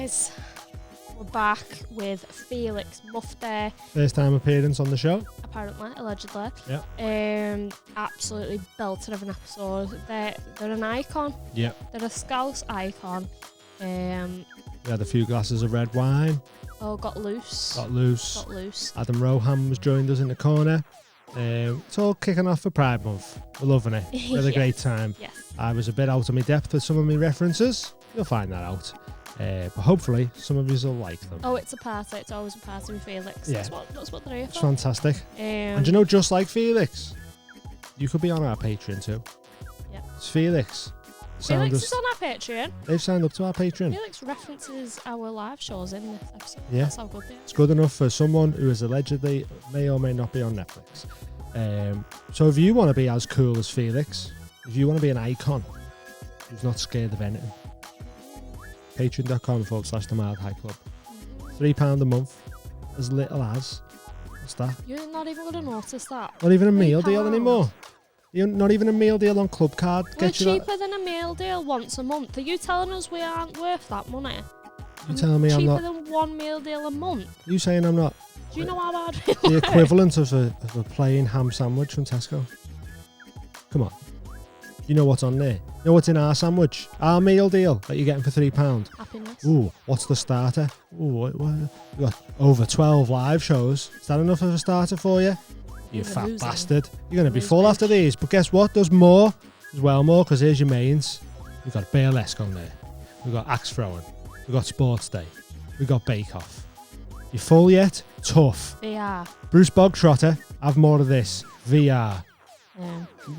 guys, we're back with Felix Mufti. First time appearance on the show. Apparently, allegedly. Yeah. Absolutely belted of an episode. They're an icon. Yeah. They're a Scouse icon. We had a few glasses of red wine. Oh, got loose. Got loose. Got loose. Adam Rohan was joined us in the corner. It's all kicking off for Pride Month. We're loving it. We had a great time. Yes. I was a bit out of my depth with some of my references. You'll find that out. But hopefully some of you will like them. Oh, it's a party. It's always a party with Felix. Yeah. That's what they're here for. It's fantastic. And you know, just like Felix, you could be on our Patreon too. Yeah. It's Felix. Felix is on our Patreon. They've signed up to our Patreon. Felix references our live shows in this episode. Yeah. That's how good they are. It's good enough for someone who is allegedly may or may not be on Netflix. So if you want to be as cool as Felix, if you want to be an icon who's not scared of anything, patreon.com/The Mild High Club. £3 a month, as little as, what's that? You're not even going to notice that. Not even a meal £3. deal anymore. You're not even a meal deal on Club Card. We're Get you cheaper than a meal deal once a month. Are you telling us we aren't worth that money? You telling me I'm not? Cheaper than one meal deal a month. You saying I'm not? Do you know how bad we The are? equivalent of a plain ham sandwich from Tesco. Come on. You know what's on there? You know what's in our sandwich? Our meal deal that you're getting for £3. Happiness. Ooh, what's the starter? Ooh, what? You got over 12 live shows. Is that enough of a starter for you? You You're fat losing. bastard. You're going to be Lose full bench. after these. But guess what? There's more. There's well more, because here's your mains. We've got burlesque on there. We've got axe throwing. We've got sports day. We've got bake off. You full yet? Tough. VR. Bruce Bogtrotter, have more of this. VR.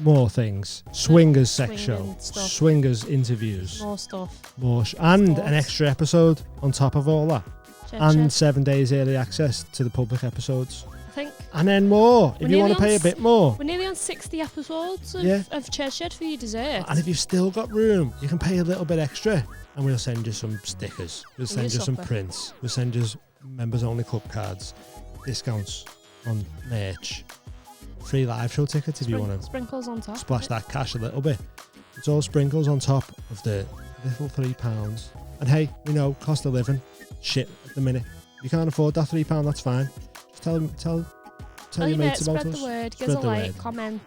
More things. Swingers sex Swinging show. stuff. Swingers interviews. More stuff. More and Sports. an extra episode on top of all that. And 7 days early access to the public episodes. I think And then more, if We're you want to nearly pay on a bit more. we're nearly on 60 episodes of, Yeah. of Church Shed for your dessert. And if you've still got room, you can pay a little bit extra. And we'll send you some stickers. We'll send you some supper. prints. We'll send you members only club cards. Discounts on merch. Free live show tickets if you want to Sprinkles on top. splash that cash a little bit. It's all sprinkles on top of the little £3. And hey, we know cost of living shit at the minute. If you can't afford that £3, that's fine. Just tell your mates about spread us. the word. Give Spread us a the like, word. comment.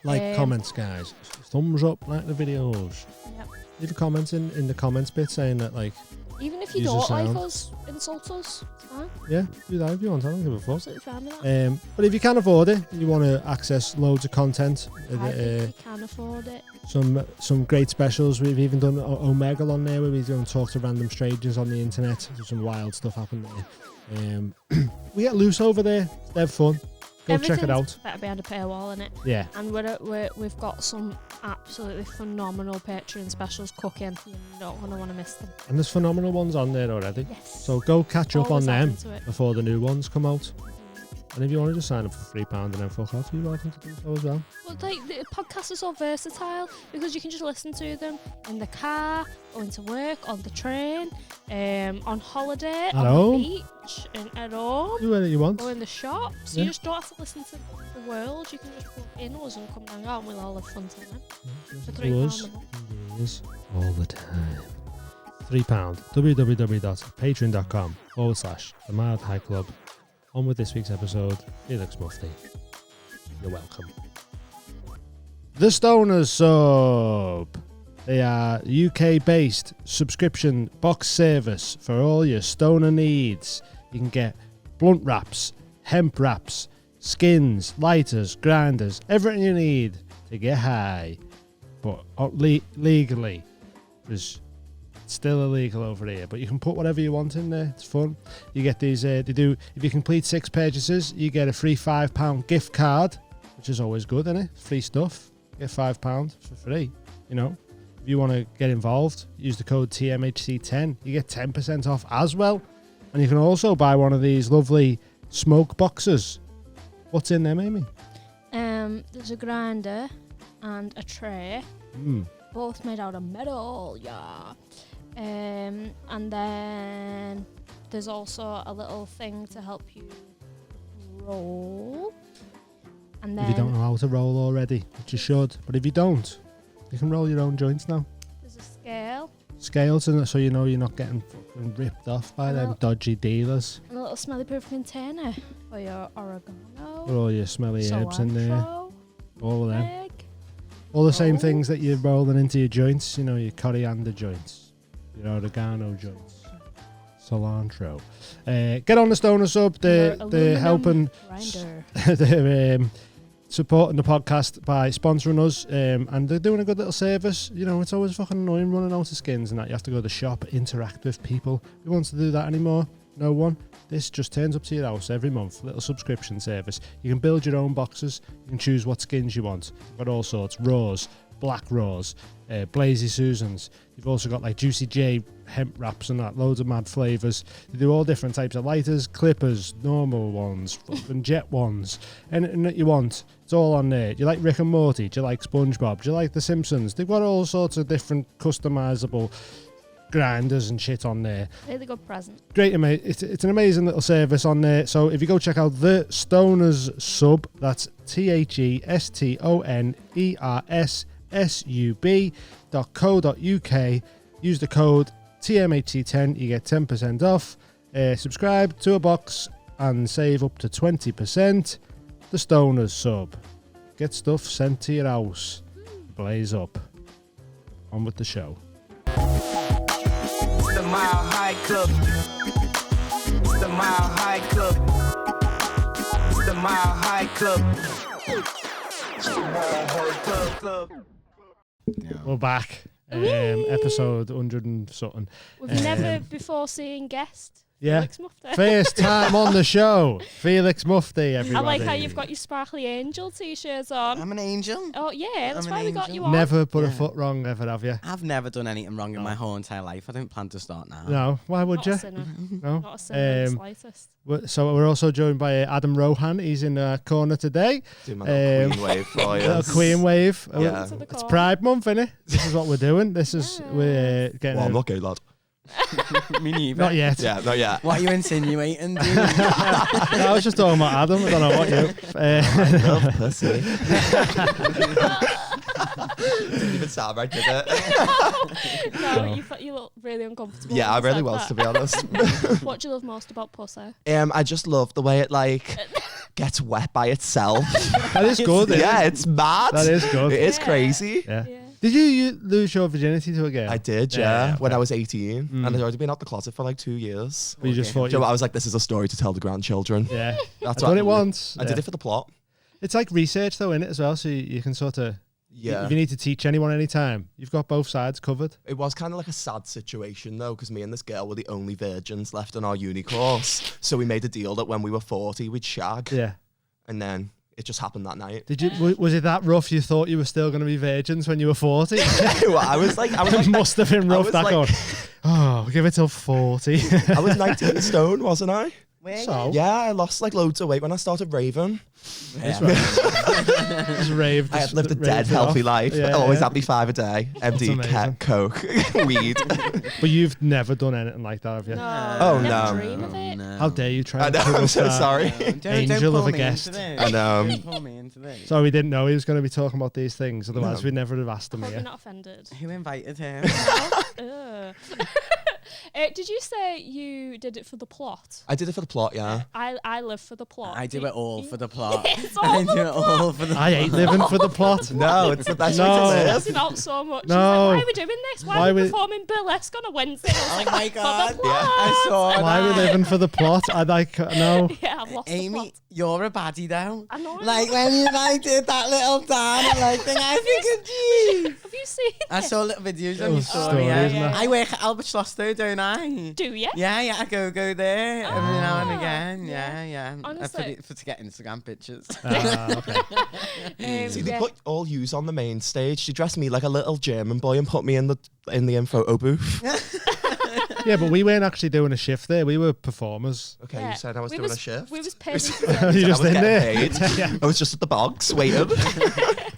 Like, comments, guys. Thumbs up, like the videos. Yep. Leave a comment in the comments bit saying that, like, Even if you Use the don't like sound. us, insult us. It's fine. yeah, do that if you want. I don't give a fuck. Absolutely fine with that. But if you can afford it, you want to access loads of content. I think you can afford it. Some great specials. We've even done Omega on there, where we go and talk to random strangers on the internet. There's some wild stuff happened there. We get loose over there. They're fun. Go check it out. Better behind a paywall, innit? Yeah. And we've got some absolutely phenomenal Patreon specials cooking. You're not going to want to miss them. And there's phenomenal ones on there already. Yes. So go catch up on Always them adding to it. before the new ones come out. And if you want to just sign up for £3 and then fuck off, you're welcome to do so as well. Well, the podcasts are so versatile because you can just listen to them in the car, going to work, on the train, on holiday, on home. the beach, and at home, Do whatever you want. or in the shop. So Yeah. you just don't have to listen to the world. You can just plug in us and come hang out and we'll all have fun time. For To £3 us, a month. yes, all the time. £3. www.patreon.com/The Mild High Club. On with this week's episode, Felix Mufti. You're welcome. The Stoners Sub. They are UK-based subscription box service for all your stoner needs. You can get blunt wraps, hemp wraps, skins, lighters, grinders, everything you need to get high. But legally, because it's still illegal over here, but you can put whatever you want in there. It's fun. You get these, if you complete 6 purchases, you get a free £5 gift card, which is always good, isn't it? Free stuff. You get £5 for free, you know. If you want to get involved, use the code TMHC10. You get 10% off as well. And you can also buy one of these lovely smoke boxes. What's in them, Amy? There's a grinder and a tray, both made out of metal, yeah. And then there's also a little thing to help you roll. And then If you don't know how to roll already, which you should, but if you don't, you can roll your own joints now. there's a scale scales in it, so you know you're not getting fucking ripped off by them dodgy dealers. A little smelly proof container for your oregano. With all your smelly herbs in there. cilantro, All of them. egg. All the same things that you're rolling into your joints. You know, your coriander joints, your oregano joints, cilantro. Get on the Stoner Sub. They're helping. They're supporting the podcast by sponsoring us, and they're doing a good little service. You know, it's always fucking annoying running out of skins and that you have to go to the shop, interact with people. Who wants to do that anymore? No one. This just turns up to your house every month. Little subscription service. You can build your own boxes. You can choose what skins you want. You've got all sorts. Raws, black raws, Blazy Susans. You've also got like Juicy J hemp wraps and that. Loads of mad flavours. They do all different types of lighters, clippers, normal ones, fucking jet ones. Anything that you want. It's all on there. Do you like Rick and Morty? Do you like SpongeBob? Do you like The Simpsons? They've got all sorts of different customisable grinders and shit on there. Really good present. Great, it's an amazing little service on there. So if you go check out the Stoners Sub, that's thestonerssub.co.uk. Use the code TMHC10, you get 10% off. Subscribe to a box and save up to 20%. The Stoners Sub. Get stuff sent to your house. Blaze up. On with the show. The Mile High Club. The Mile High Club. The Mile High Club. The Mile High Club. We're back. Episode 100 and something. We've never before seen guest. Yeah. Felix Mufti. First time on the show. Felix Mufti, everybody. I like how you've got your sparkly angel t-shirts on. I'm an angel. Oh yeah, that's I'm why an we got angel. you on. Never put a foot wrong, ever, have you? I've never done anything wrong in my whole entire life. I don't plan to start now. No. Why would Not you? a sinner. No. Not a sinner in the slightest. So we're also joined by Adam Rohan. He's in the corner today. Do my little Queen wave for you. Little Queen wave. Yeah. To the It's corner. Pride Month, innit? This is what we're doing. This is we're getting. Well, I'm not gay, lad. Me neither. Not yet. Yeah, not yet. What are you insinuating, dude? I was just talking about Adam. I don't know what you. I love pussy. Didn't even sound right, did it? No, you look really uncomfortable. Yeah, I when you really said was, that. to be honest. What do you love most about pussy? I just love the way it like gets wet by itself. That is good. Yeah, it's mad. That is good. It is Yeah. crazy. Yeah. Yeah. Did you lose your virginity to a girl? I did, Yeah, yeah, when okay. I was 18, and I'd already been out the closet for like 2 years. But you just thought So you. I was like, this is a story to tell the grandchildren. Yeah. That's I've what done it once. I did it for the plot. It's like research though, innit, as well. So you can sort of. Yeah. If you need to teach anyone anytime, you've got both sides covered. It was kind of like a sad situation though, because me and this girl were the only virgins left in our uni course. So we made a deal that when we were 40, we'd shag. Yeah. And then it just happened that night. Did you? Was it that rough? You thought you were still going to be virgins when you were 40? Well, I was like, It must have been I rough. was That like- going. Oh, we'll give it till 40. I was 19 stone, wasn't I? So Yeah, I lost like loads of weight when I started raving. that's right. Just raved. I had lived a raved dead, it healthy off. life. Yeah, I always yeah. had me 5 a day. MD, amazing. coke, weed. But you've never done anything like that, have you? No. Oh, never no. dream of it. No. How dare you try? I and know, pull I'm this, so sorry. Angel pull of a me guest. into this. And, Don't pull me into this. So we didn't know he was going to be talking about these things. Otherwise, No. we'd never have asked him Hope you're here. not offended. Who invited him? Ugh. Did you say you did it for the plot? I did it for the plot, yeah. I live for the plot. I do it all for the plot. It's all I for do the it all for the I ain't living for the plot. No, it's the best No. way to live. stressing out so much. She's No. like, why are we doing this? Why, Why are we we- performing burlesque on a Wednesday? I was Oh like, my for God. the plot. I saw Why are we that. living for the plot? I like no. Yeah, I've lost the Amy, plot. you're a baddie though. I know. Like when you like did that little dance, like thing, I think of you. Have you seen I it? saw little videos on Little your story. Yeah. stories, man. I work at Albert Schloss though, don't I? Do you? Yeah, I go there every now and Ah, again. yeah. Yeah. Honestly. For to get Instagram pictures. Okay. See, they Yeah. put all yous on the main stage. She dressed me like a little German boy and put me in the photo booth. Yeah, but we weren't actually doing a shift there. We were performers. Okay, Yeah. you said I was We doing was- a shift. We was paid. You Said I just was in there. getting paid. Yeah. I was just at the box waiting.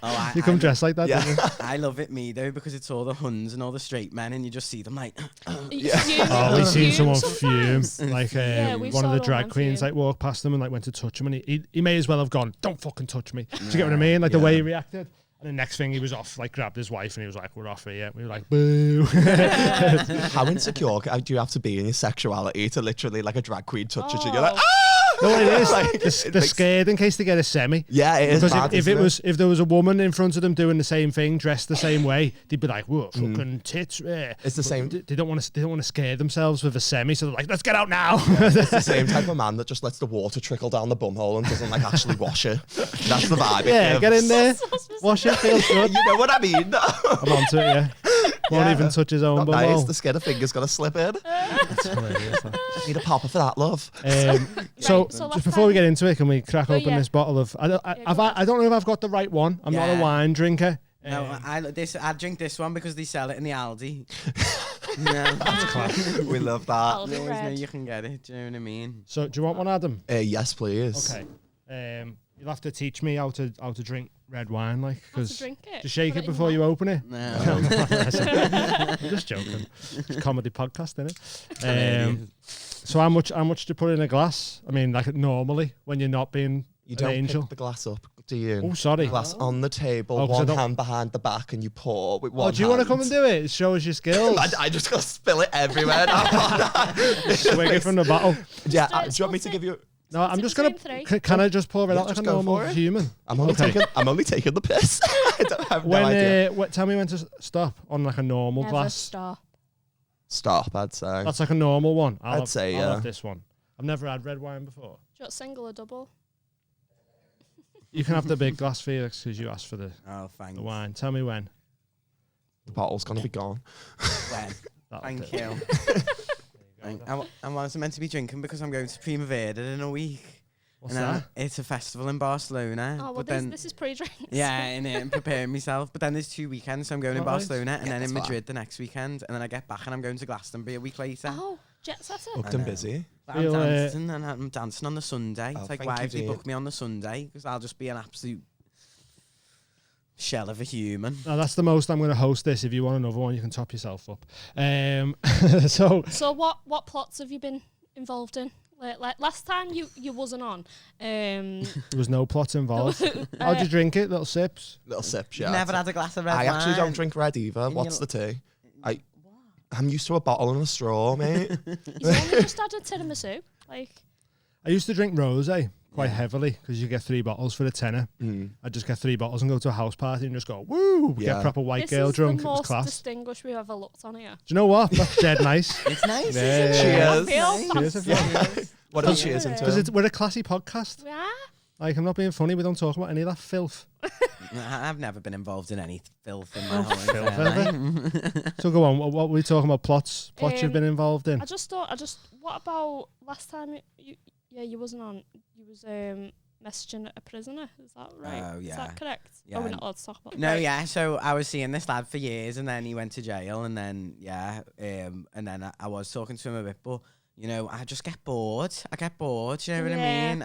Oh, You come dressed like that, Yeah. didn't you? I love it, me though, because it's all the Huns and all the straight men, and you just see them like, Oh, we seen someone fume. sometimes. Like Yeah, we one of saw the one drag on queens fume. like walked past them and like went to touch him, and he may as well have gone, "Don't fucking touch me." Do you get what I mean? Like the way he reacted. And the next thing he was off, like grabbed his wife and he was like, we're off here. We were like, boo. How insecure do you have to be in your sexuality to literally like a drag queen touches you? You're like, ah! No, it is. Like, They're scared in case they get a semi. Yeah, it is. Because Mad, if there was a woman in front of them doing the same thing, dressed the same way, they'd be like, "Whoa, fucking tits!" It's the same. They don't want to scare themselves with a semi, so they're like, "Let's get out now." It's the same type of man that just lets the water trickle down the bumhole and doesn't like actually wash it. That's the vibe. Yeah, get in there, wash it, feels good. You know what I mean? I'm onto it. Yeah, won't even touch his own Not nice. bumhole. The skin of finger's gonna slip in. That's hilarious. Need a popper for that, love. So last just before we time- get into it, can we crack open this bottle of? I don't know if I've got the right one. I'm not a Yeah. wine drinker. No, I drink this one because they sell it in the Aldi. We love that. Aldi There's no red. you can get it. Do you know what I mean? So do you want one, Adam? Yes, please. Okay. You'll have to teach me how to drink red wine, like, How to because drink it. just shake Put it in before you mouth. open it. No. I'm just joking. It's a comedy podcast, isn't it? So how much do you put in a glass? I mean, like normally when you're not being You an don't angel. pick the glass up, do you? Oh, sorry. Glass on the table, 'cause I one don't- hand behind the back, and you pour with one Oh, do you want to come and do it? Show us your skills. I just gotta spill it everywhere. Swig it from the bottle. Yeah, Just, do you want me to give you? No, I'm It's just the gonna. same three. Can I just pour it Yeah, out like just a go normal for it. human? I'm only taking the piss. I don't have no idea. Tell me when to stop on like a normal Never glass. stop. Stop, I'd say. That's like a normal one. I'd say, I'll yeah. have this one. I've never had red wine before. Do you want single or double? You can have the big glass, Felix, because you asked for the Thanks. wine. Tell me when. The bottle's gonna be gone. When? That'll Thank do. you. I was meant to be drinking because I'm going to Primavera in a week. What's and that? It's a festival in Barcelona. Oh, well, but this, then, this is pre-drink. yeah, and preparing myself. But then there's 2 weekends, so I'm going in Alright. Barcelona and Yeah, then in that's Madrid the next weekend, and then I get back and I'm going to Glastonbury a week later. Oh, jet setter. Booked and busy. But I'm Feel, dancing and I'm dancing on the Sunday. Oh, It's like, thank why you, have you dear. booked me on the Sunday? Because I'll just be an absolute shell of a human. No, that's the most I'm going to host this. If you want another one, you can top yourself up. So So what plots have you been involved in? Like last time you wasn't on. there was no plots involved. How'd you drink it? Little sips. Little sips, yeah. Never had a glass of red I wine. actually don't drink red either. And What's you- the tea? I'm used to a bottle and a straw, mate. He's only just had a tiramisu. Like, I used to drink rosé quite heavily because you get 3 bottles for a tenner. I'd just get 3 bottles and go to a house party and just go, woo, get Yeah. proper white this girl is drunk. the It was most class. distinguished we've ever looked on here. Do you know what? That's dead nice. It's nice, Yeah. isn't it? Cheers. Feel Cheers, everyone. What are you cheers into? Because we're a classy podcast. Yeah. Like, I'm not being funny. We don't talk about any of that filth. I've never been involved in any filth in Oh, my whole filth, entire life. So go on. What were we talking about? Plots you've Um, been involved in? What about last time you wasn't on? You was messaging a prisoner. Is that right? Oh, Is yeah. that correct? Yeah. Oh, we're not allowed to talk about. No, Right. yeah. So I was seeing this lad for years, and then he went to jail, and then and then I was talking to him a bit, but you know, I just get bored. I get bored. You know what I Yeah. mean?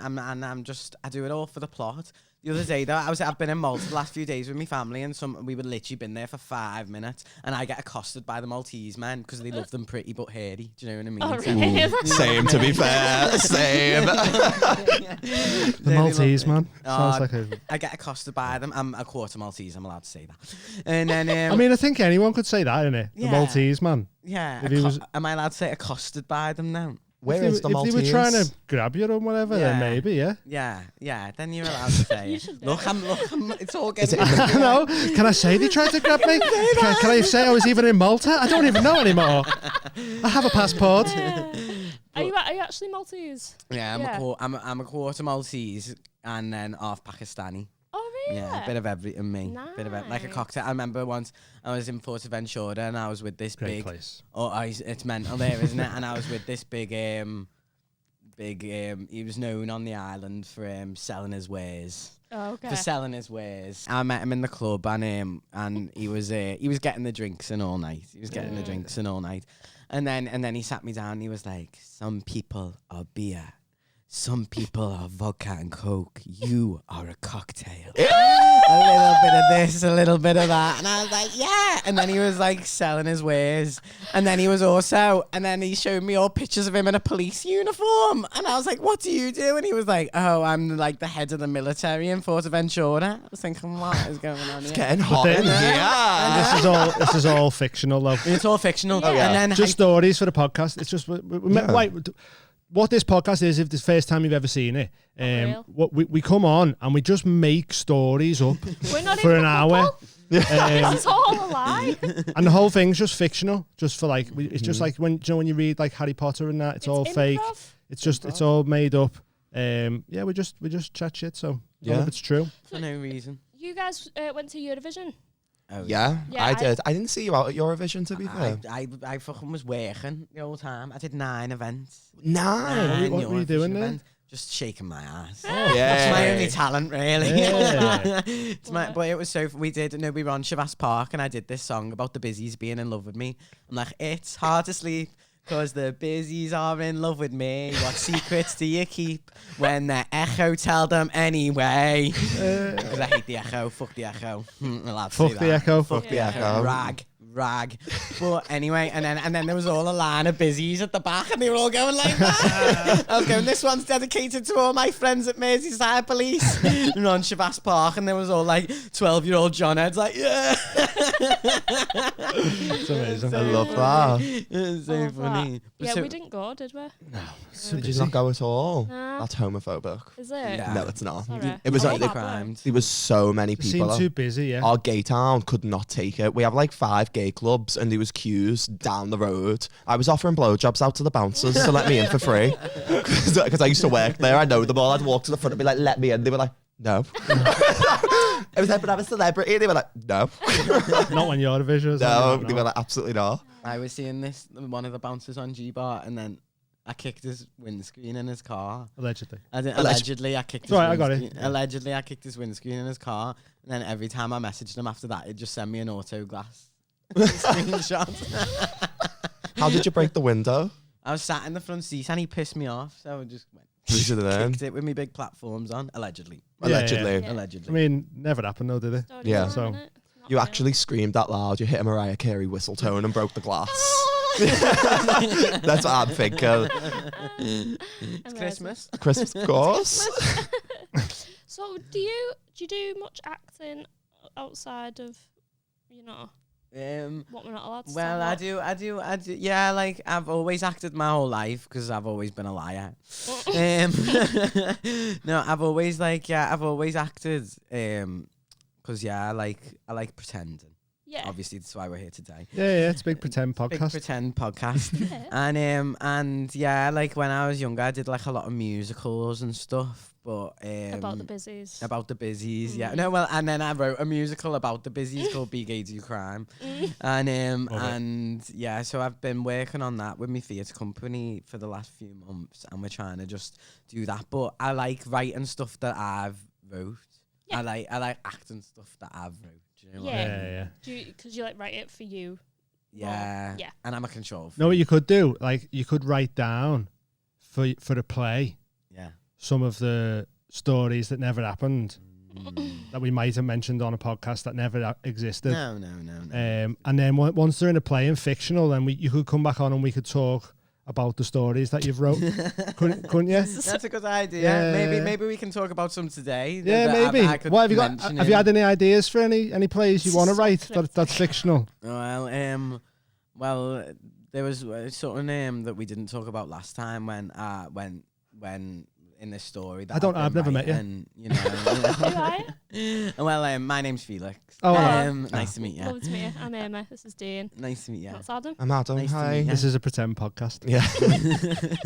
I do it all for the plot. The other day, though, I've been in Malta the last few days with my family, and we would literally been there for 5 minutes, and I get accosted by the Maltese men because they love them pretty but hairy. Do you know what I mean? Oh, So- really? Same, to be fair. Same. The Maltese man. Sounds like a. I get accosted by them. I'm a quarter Maltese. I'm allowed to say that. And then, I mean, I think anyone could say that, innit? The Yeah. Maltese man. yeah. if he was- Am I allowed to say accosted by them now? Where if is the if Maltese? they were trying to grab you or whatever, then Yeah. maybe, yeah. Yeah. Then you're allowed to say You it. should do Look, it. it's all Is getting. it No, can I say they tried to grab me? Can I say I was even in Malta? I don't even know anymore. I have a passport. Are you actually Maltese? Yeah, Yeah. I'm a quarter Maltese and then half Pakistani. Oh, really? Yeah, a bit of everything, me. Bit of like a Nice. cocktail. I remember once I was in Fuerteventura and I was with this Great big. place. It's mental there, isn't it? And I was with this big. He was known on the island for selling his wares. Oh, okay. For selling his wares. I met him in the club and he was getting the drinks and all night. He was getting the drinks and all night. And then he sat me down and he was like, some people are beer, some people are vodka and coke. You are a cocktail. A little bit of this, a little bit of that. And I was like, yeah. And then he was like selling his wares. And then he showed me all pictures of him in a police uniform. And I was like, what do you do? And he was like, oh, I'm like the head of the military in Fuerteventura. I was thinking, what is going on here? It's getting hot in here. This is all fictional, though. It's all fictional. Yeah. And then Just stories for the podcast. It's just what this podcast is. If it's the first time you've ever seen it, what we come on and we just make stories up We're not for even an hour. This is all a lie. And the whole thing's just fictional, just for like it's just like when when you read like Harry Potter and that, it's all fake. improv. It's all made up. We just chat shit. So none of it's true. for no reason. You guys went to Eurovision. Oh, Yeah, Yeah, I did. I didn't see you out at Eurovision, to be fair. I fucking was working the whole time. I did 9 events. 9. What were you doing there? events. Just shaking my ass. Yeah. That's my only talent, really. Yeah. But it was so. We were on Shavas Park, and I did this song about the busies being in love with me. I'm like, it's hard to sleep because the busies are in love with me. What secrets do you keep when the echo tell them anyway? Because I hate the echo. Fuck the echo. Fuck the echo. Fuck the echo. Rag. But anyway, and then there was all a line of busies at the back, and they were all going like that. I was going, this one's dedicated to all my friends at Merseyside Police. And on Shavas Park, and there was all like 12-year-old John Heads like, yeah. It's amazing. I love that. It's so funny. But Yeah, so- we didn't go, did we? Did you not go at all? Nah. That's homophobic. Is it? Yeah. No, it's not. Sorry. It was Oh, like they that crimed. there was so many It people. seemed too busy. Yeah. Our gay town could not take it. We have like 5 gay clubs and there was queues down the road. I was offering blowjobs out to the bouncers to let me in for free because I used to work there. I know them all. I'd walk to the front and be like, let me in. They were like, no. I was like, but I'm a celebrity. They were like, no. Not when Eurovision. No, they were like, absolutely not. I was seeing one of the bouncers on G-Bar, and then I kicked his windscreen in his car. Allegedly. Allegedly, I kicked his Right, I got it. windscreen. Allegedly, I kicked his windscreen in his car, and then every time I messaged him after that, it just sent me an auto glass screenshot. How did you break the window? I was sat in the front seat, and he pissed me off, so I just went, Kicked kicked it with me big platforms on. Allegedly. Allegedly. Yeah. Allegedly. I mean, never happened though, did it? Story Yeah. time, So- innit? It's not You real. actually screamed that loud. You hit a Mariah Carey whistle tone and broke the glass. That's what I'm thinking. It's Amazing. Christmas. Christmas, of course. So do you do much acting outside of, what we're not allowed to Well, talk I do. Yeah, like I've always acted my whole life because I've always been a liar. No, I've always acted. Because I like pretending. Yeah. Obviously, that's why we're here today. Yeah, it's a big pretend Big podcast. pretend podcast. Yeah. and yeah, like when I was younger, I did like a lot of musicals and stuff. But About the busies. About the busies, yeah. No, well, and then I wrote a musical about the busies called Be Gay Do Crime, and yeah. So I've been working on that with my theatre company for the last few months, and we're trying to just do that. But I like writing stuff that I've wrote. Yeah. I like acting stuff that I've wrote. Do you know what I Yeah. mean? Yeah. Because you like write it for you. Yeah. Yeah. And I'm a control freak. Know what you could do? Like you could write down for the play Yeah. some of the stories that never happened that we might have mentioned on a podcast that never existed. No. And then once they're in a play and fictional, then you could come back on and we could talk about the stories that you've wrote. couldn't you? That's a good idea. Yeah. Maybe we can talk about some today. Yeah, that maybe. I could What have you got? mention Have you in. had any ideas for any plays you want to write that's fictional? Well, there was something that we didn't talk about last time when in this story. That I've never met you. And, Who are you? Well, my name's Felix. Oh, nice to meet you. Love to meet you. I'm Emma. This is Dean. Nice to meet you. That's Adam. I'm Adam. Nice to Hi. meet you. This is a pretend podcast. Yeah.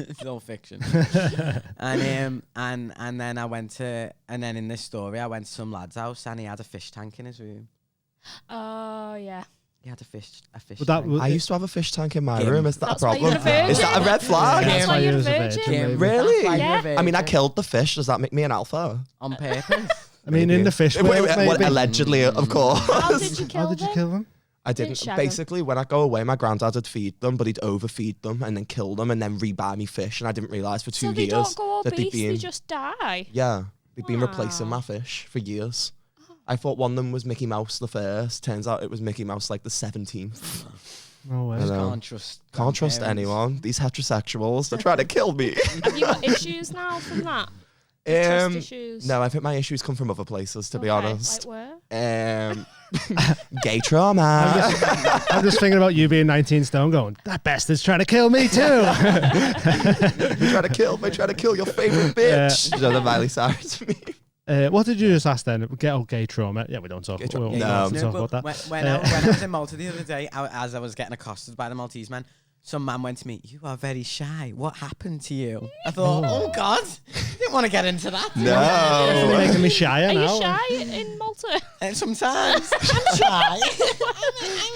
It's all fiction. and then and then in this story I went to some lad's house and he had a fish tank in his room. Oh, yeah. He had a fish But that tank. was, I used to have a fish tank in my Kim. room. Is that That's a why problem? you're a virgin. Is that a red flag? Yeah, That's why you're a was a virgin. virgin, maybe. Really? That's why Yeah. you're a I mean, I virgin. killed the fish. Does that make me an alpha? On purpose. I mean, in the fish world, Well, maybe. allegedly, of course. How did you kill How did you them? kill them? I didn't. shag 'em. Basically, when I go away, my granddad would feed them, but he'd overfeed them and then kill them and then re-buy me fish. And I didn't realise for 2 So they years don't go that they'd obese, been... they just die. Yeah, they'd been replacing Wow. my fish for years. I thought one of them was Mickey Mouse the first. Turns out it was Mickey Mouse like the 17th. No way. I know. Can't trust. Can't trust grandparents. anyone. These heterossexuals, they're trying to kill me. Have you got issues now from that? Trust issues? No, I think my issues come from other places, to be honest. Like where? Gay trauma. I'm just thinking about you being 19 stone going, that bastard's trying to kill me too. They try to kill your favorite bitch. You know the Miley Cyrus me. What did you just ask then? Gay trauma? Yeah, we don't talk, Gay trauma. we No. don't No, talk but about that. when I was in Malta the other day, as I was getting accosted by the Maltese man, some man went to me, "You are very shy. What happened to you?" I thought, "Oh God, didn't want to get into that." You're No. making me shyer Are now. you shy in Malta? And sometimes I'm shy.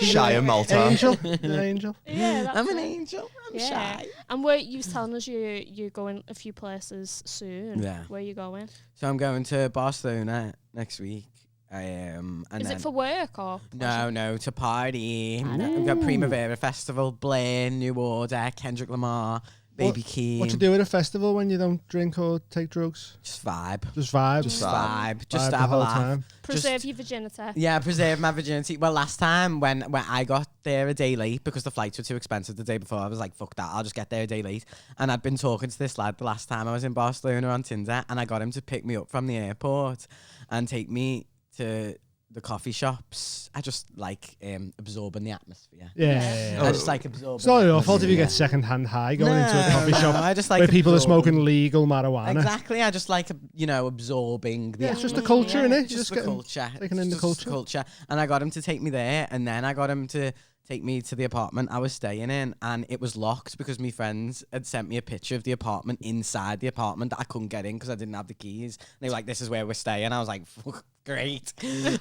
Shy in Malta. Angel? Angel? Yeah, that's I'm an it. angel. I'm Yeah. shy. And where you was telling us you're going a few places soon. Yeah. Where are you going? So I'm going to Barcelona next week. And Is then it for work or? no, to party. Party. We've got Primavera Festival, Blaine, New Order, Kendrick Lamar, Baby Keem. What you do at a festival when you don't drink or take drugs? Just vibe. Just vibe? Just vibe. Just Vibe the have a whole laugh. time. Preserve your virginity. Yeah, preserve my virginity. Well, last time when I got there a day late because the flights were too expensive the day before, I was like, fuck that, I'll just get there a day late. And I'd been talking to this lad the last time I was in Barcelona on Tinder, and I got him to pick me up from the airport and take me to the coffee shops. I just like absorbing the atmosphere. Yeah. I just like absorbing. It's not the your fault if you atmosphere. get second-hand high going into a coffee shop I just like where people are absorbing- smoking legal marijuana. Exactly. I just like absorbing the. Yeah, it's just the atmosphere. culture, innit? Just the getting- culture. taking in It's the just culture. And I got him to take me there, and then I got him to take me to the apartment I was staying in, and it was locked because my friends had sent me a picture of the apartment inside the apartment that I couldn't get in because I didn't have the keys. And they were like, "This is where we're staying." I was like, "Fuck, great."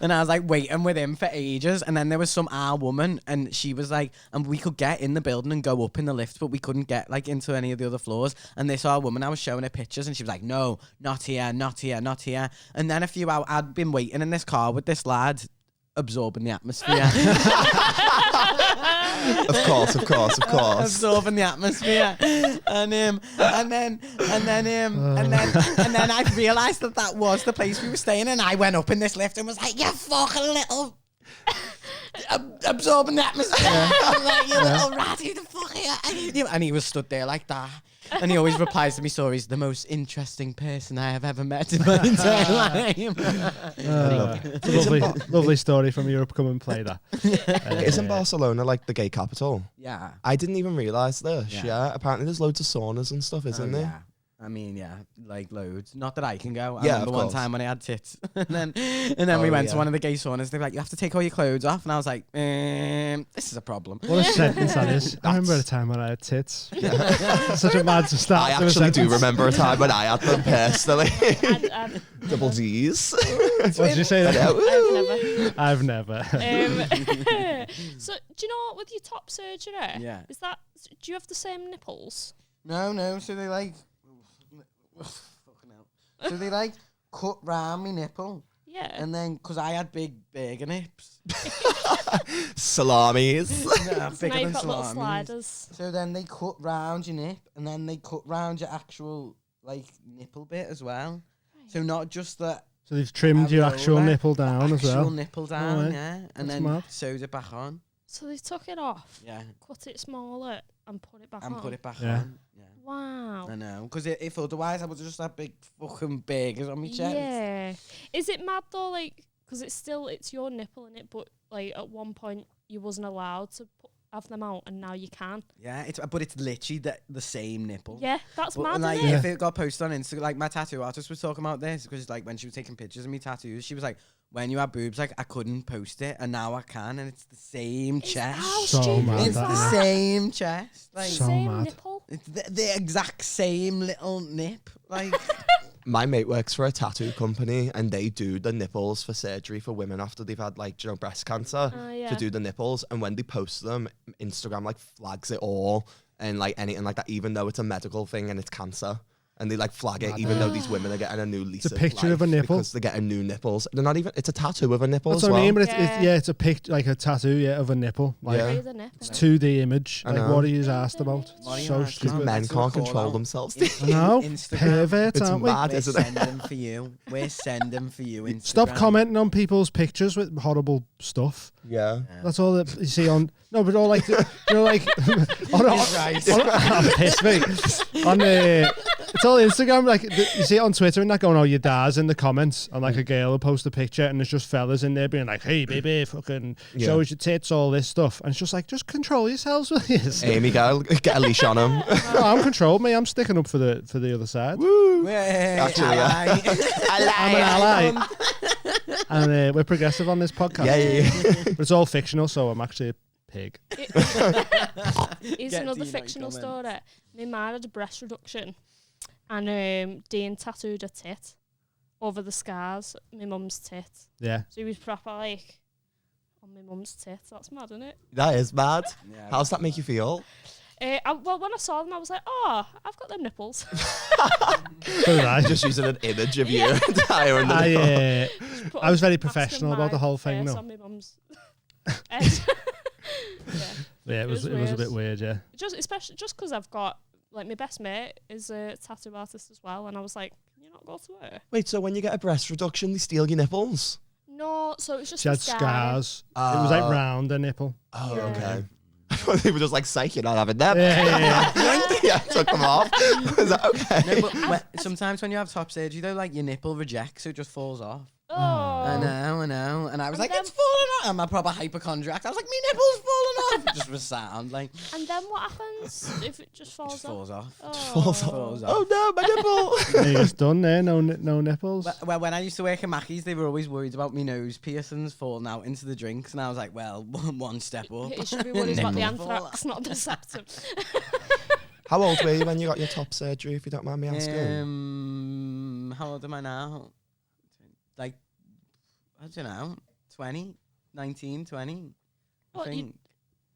And I was like waiting with him for ages, and then there was some woman, and she was like, and we could get in the building and go up in the lift, but we couldn't get like into any of the other floors. And this woman, I was showing her pictures, and she was like, "No, not here, not here, not here." And then a few hours, I'd been waiting in this car with this lad, absorbing the atmosphere. Of course. Absorbing the atmosphere, and then I realised that was the place we were staying, and I went up in this lift and was like, "You fucking little." Absorbing the atmosphere. I was like, "You little rat, who the fuck are you?" And he was stood there like that. And he always replies to me stories, "The most interesting person I have ever met in my entire life." It's a lovely story from your upcoming play, that. Isn't Barcelona like the gay capital? Yeah. I didn't even realise this. Yeah. Yeah. Apparently there's loads of saunas and stuff, isn't there? Yeah. I mean, yeah, like loads. Not that I can go. I Yeah, remember of one course. time when I had tits, and then we went to one of the gay saunas. They were like, "You have to take all your clothes off," and I was like, "This is a problem." What a sentence that is. I remember a time when I had tits. Such a mad start. I to a actually do sentence. remember a time when I had them personally. I've Double D's. What did you say then? never. I've never. So do you know what with your top surgery? Yeah. Is that? Do you have the same nipples? No. So they like, fucking hell. So they like cut round my nipple, Yeah. and then because I had big burger nips, Salamis. no, So bigger now than you've got little salamis. sliders. So then they cut round your nip, and then they cut round your actual like nipple bit as well. So not just that. So they've trimmed your actual Areola, nipple down as Actual well. nipple down, right. yeah, and That's then mad. sewed it back on, So they took it off, yeah, cut it smaller, and put it back and on. put it back Yeah. on. Yeah. Wow. I know, because if otherwise I would have just had big fucking burgers on my chest. Yeah. Is it mad though? Like, because it's your nipple in it, but like at one point you wasn't allowed to have them out, and now you can. Yeah, but it's literally the same nipple. Yeah, that's But mad. like, Isn't it? if it got posted on Instagram, like my tattoo artist was talking about this because like when she was taking pictures of me tattoos, she was like, "When you have boobs, like I couldn't post it, and now I can, and it's the same chest. How So stupid mad, is It's that, the that? same chest. Like So Same mad. nipple. it's the exact same little nip. Like My mate works for a tattoo company and they do the nipples for surgery for women after they've had like, breast cancer Yeah. to do the nipples. And when they post them, Instagram like flags it all and like anything like that, even though it's a medical thing and it's cancer. and they like flag it, even though these women are getting a new lease. It's a picture life of a nipple because they're getting new nipples. They're not even. It's a tattoo of a nipple That's as what well. I mean, but it's a picture, like a tattoo, of a nipple. Like, Yeah. it's 2D image. I Like, know. what are you asked about? What are you So asked stupid. about? Men That's can't a call control out. themselves. I know. Instagram. Perverts, It's aren't we? mad, We're isn't it? sending for you. We're sending for you. Instagram. Stop commenting on people's pictures with horrible stuff. Yeah. That's all that you see on. No, but all like, like piss me. On it's all Instagram. Like you see it on Twitter and that going, "Oh, your dad's in the comments," and like a girl will post a picture and there's just fellas in there being like, "Hey, baby, fucking show us your tits," all this stuff, and it's just like, just control yourselves with this. Amy, get a leash on him. No, I'm controlled, me. I'm sticking up for the other side. Woo. Actually, I'm an ally. And we're progressive on this podcast. Yeah. But it's all fictional, so I'm actually a pig. Here's another fictional story. My mum had a breast reduction, and Dean tattooed a tit over the scars, my mum's tit. Yeah. So he was proper like on my mum's tit. That's mad, isn't it? That is mad. How does that make you feel? Well, when I saw them, I was like, "Oh, I've got them nipples." So did I. Just using an image of you entire nipple. I was very professional about the whole thing, though. though. On my mum's head. Yeah, it was a bit weird, yeah. Especially because I've got, like, my best mate is a tattoo artist as well, and I was like, "Can you not go to her?" Wait, so when you get a breast reduction, they steal your nipples? No, so it's just She had the scar. scars. It was like round the nipple. Oh, Yeah. okay. I thought they were just like, psych, you're not having them. Yeah. Yeah, took them off. Is that okay? No, but sometimes when you have top surgery, though, like your nipple rejects, so it just falls off. Oh. I know. And I was And like, then- it's falling off. I'm a proper hypochondriac. I was like, me nipple's falling off. Just with sound, like, And then what happens if it just falls just off? falls off. Oh. Falls off. Oh no, my nipple. Yeah, it's done there. No nipples. Well, when I used to work at Mackey's, they were always worried about me nose piercings falling out into the drinks, and I was like, well, one step up. You should be worried about the Nipple fall anthrax, not the septum. How old were you when you got your top surgery, if you don't mind me asking? How old am I now? Like, I don't know, 20, 19, 20, I What, think.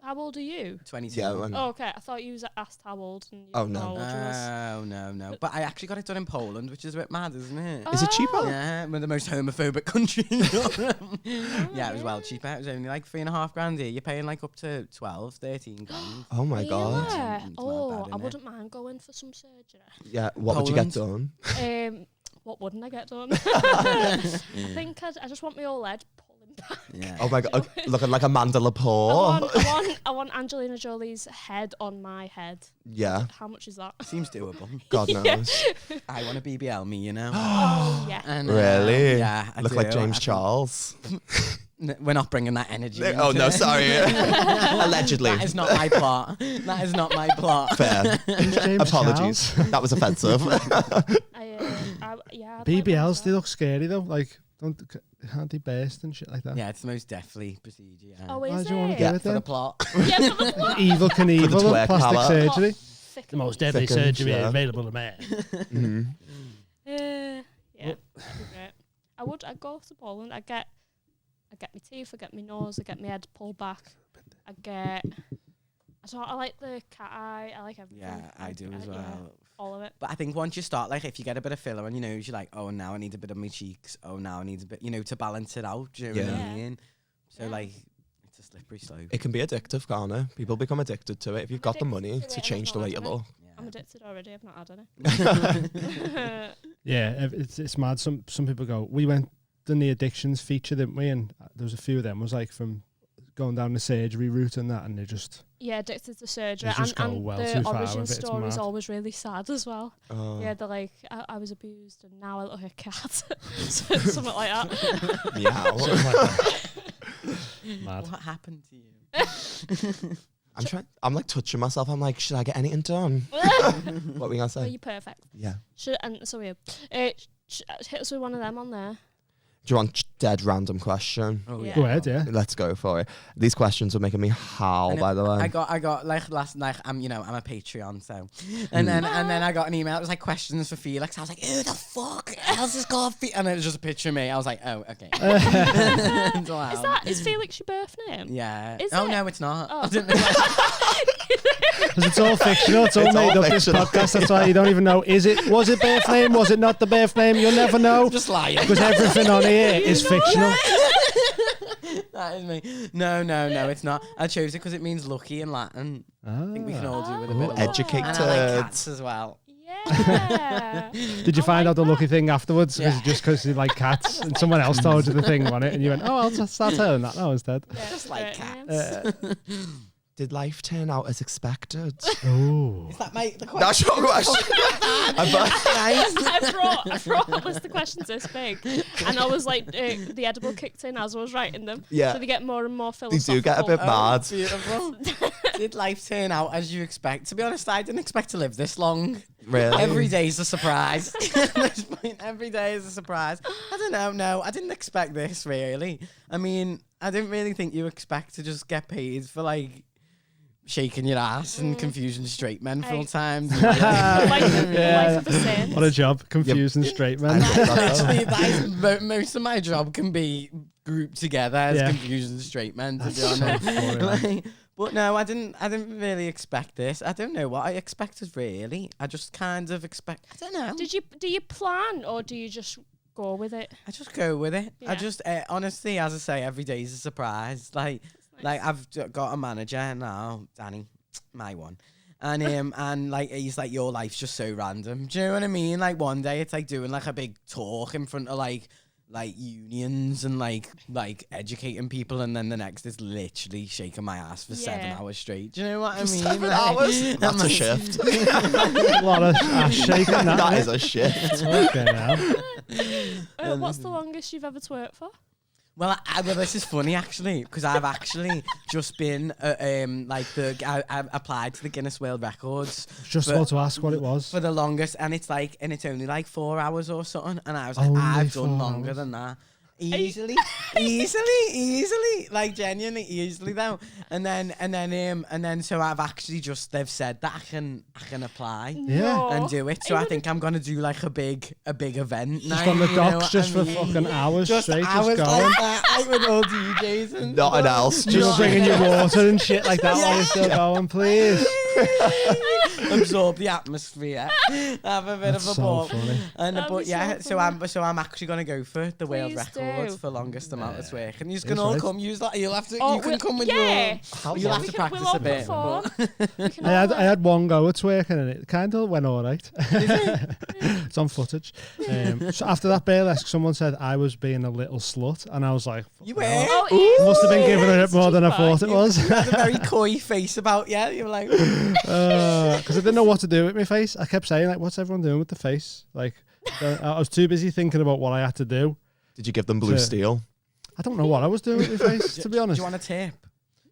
How old are you? 22. Yeah. Oh, okay. I thought you was asked how old. And you Oh, didn't no. know how old you was. No. But I actually got it done in Poland, which is a bit mad, isn't it? Is it cheaper? Yeah, we're the most homophobic country in Europe. Yeah, it was well cheaper. It was only like $3,500 here. You're paying like up to 12, 13 grand. Oh my god. Yeah. It's not Oh, bad, I innit? wouldn't mind going for some surgery. Yeah. What would you get done? What wouldn't I get done? I think I just want my old head pulling back. Yeah. Oh my god. Okay, looking like Amanda Lepore. I want Angelina Jolie's head on my head. Yeah. How much is that? Seems doable. God knows. I want a BBL me, you know. Oh, yeah. And, Really? Yeah. I Look like do. James I think- Charles. We're not bringing that energy. Oh into no, it. sorry. Allegedly. That is not my plot. That is not my plot. Fair. James Apologies. That was offensive. Yeah. I'd like BBLs, they that. look scary though. Like, can't they burst and shit like that? Yeah, it's the most deathly procedure. Yeah. Oh, Why is do you want to it? do Yeah, it For the then? plot. Yeah, for the plot. Evil Knievel For the twerk of plastic power. surgery. Thick The most and- deadly Thick and surgery yeah. available to man. Mhm. Yeah, that'd be great. I'd go to Poland. I'd get my teeth, I'd get my nose, I'd get my head pulled back. I like the cat eye. I like everything. Yeah, I do as well. Yeah, all of it. But I think once you start, like, if you get a bit of filler on your nose, you're like, oh, now I need a bit on my cheeks. Oh, now I need a bit, to balance it out. Do you know what I Yeah. mean? So, Yeah. like, it's a slippery slope. It can be addictive, can't it? People become addicted to it if you've got the money Addicted to to it, change the way you isn't it? look. I'm addicted already. I've not had any. Yeah, it's mad. Some people go, we went done the addictions feature, didn't we? And there was a few of them was like from going down the surgery route and that, and they just addicted to surgery. They just go And well the too far origin with it, it's story is mad. always really sad as well. Oh. Yeah, they're like, I was abused and now I look like a cat. Something like that. Meow. mad. What happened to you? I'm like touching myself. I'm like, should I get anything done? What were you gonna Are say? you perfect? Yeah. And so weird. Hit us with one of them on there. Do you want dead random question? Oh Yeah. Go ahead, yeah. Let's go for it. These questions are making me howl, And by the way. I got like last night. I'm a Patreon, so and then I got an email. It was like questions for Felix. I was like, who the fuck else is called Felix? And it was just a picture of me. I was like, oh, okay. Is Felix your birth name? Yeah. Is oh it? no, it's not. Oh. I didn't know. Because it's all fictional. It's all It's all made up. This fictional. podcast. That's why you don't even know. Was it birth name? Was it not the birth name? You'll never know. Just lying. Because everything on here is fictional. That is me. No, it's not. I chose it because it means lucky in Latin. I think we can all do with a bit of luck. educated. And I like cats as well. Yeah. Did you find out the lucky thing afterwards? Yeah. Just because you like cats and someone else told you the thing on it and you went, oh, I'll just start telling that now instead. Yeah, Just like great cats. name. Did life turn out as expected? Oh. Is that the question? That's your question. I brought a list of questions this big, and I was like, the edible kicked in as I was writing them. Yeah. So they get more and more They philosophical. do get a bit mad. Beautiful. Did life turn out as you expect? To be honest, I didn't expect to live this long. Really? Every day's a surprise. At this point, every day is a surprise. I don't know. No, I didn't expect this, really. I mean, I didn't really think you expect to just get paid for, like, shaking your ass and confusing straight men full time. The life of a saint. What a job. Confusing straight man. Actually, most of my job can be grouped together as Yeah. confusing straight men, to be So honest. funny, man. But no, I didn't really expect this. I don't know what I expected, really. I just kind of expect. I don't know. Do you plan or do you just go with it? I just go with it. Yeah. I just honestly, as I say, every day is a surprise. Like I've got a manager now, Danny, my one, and and like he's like, your life's just so random. Do you know what I mean? Like one day it's like doing like a big talk in front of like unions and like educating people, and then the next is literally shaking my ass for 7 hours straight. Do you know what I mean? 7 Like, hours? That's a shift. A lot of ass shaking. That mate. is a shift. Okay, now. What's the longest you've ever twerked for? Well, well, this is funny actually, because I've actually just been I applied to the Guinness World Records Just about to ask what it was. for the longest, and it's only like 4 hours or something, and I was like, Only I've 4 done longer hours? than that. Easily, like genuinely easily though, and then so I've actually they've said that I can apply Yeah. and do it. So I think I'm gonna do like a big event Just now. on the you know docks, what just I for mean? fucking hours Just straight, hours just going. like that, like with all DJs and Nothing stuff. else. Just bringing your water and shit like that while you're still going, please. Absorb the atmosphere, have a bit That's of a so ball, funny. and That'd but be yeah, so so I'm actually gonna go for the world Please records do. for longest amount of twerk, and you can That's all right. come. You'll have to. Oh, you can come with yeah. your. You'll have to practice we'll all a bit. perform. but- We can I all, had one go at twerking and it kind of went all right. It's on footage. So after that burlesque, someone said I was being a little slut, and I was like, You "Fucking hell." were. Oh, Must have been giving it It's more than I too thought far. it was. You had a very coy face about you. You were like, Because I didn't know what to do with my face. I kept saying, like, what's everyone doing with the face? Like, I was too busy thinking about what I had to do. Did you give them blue So- steel? I don't know what I was doing with my face, to be do honest. you want a tip?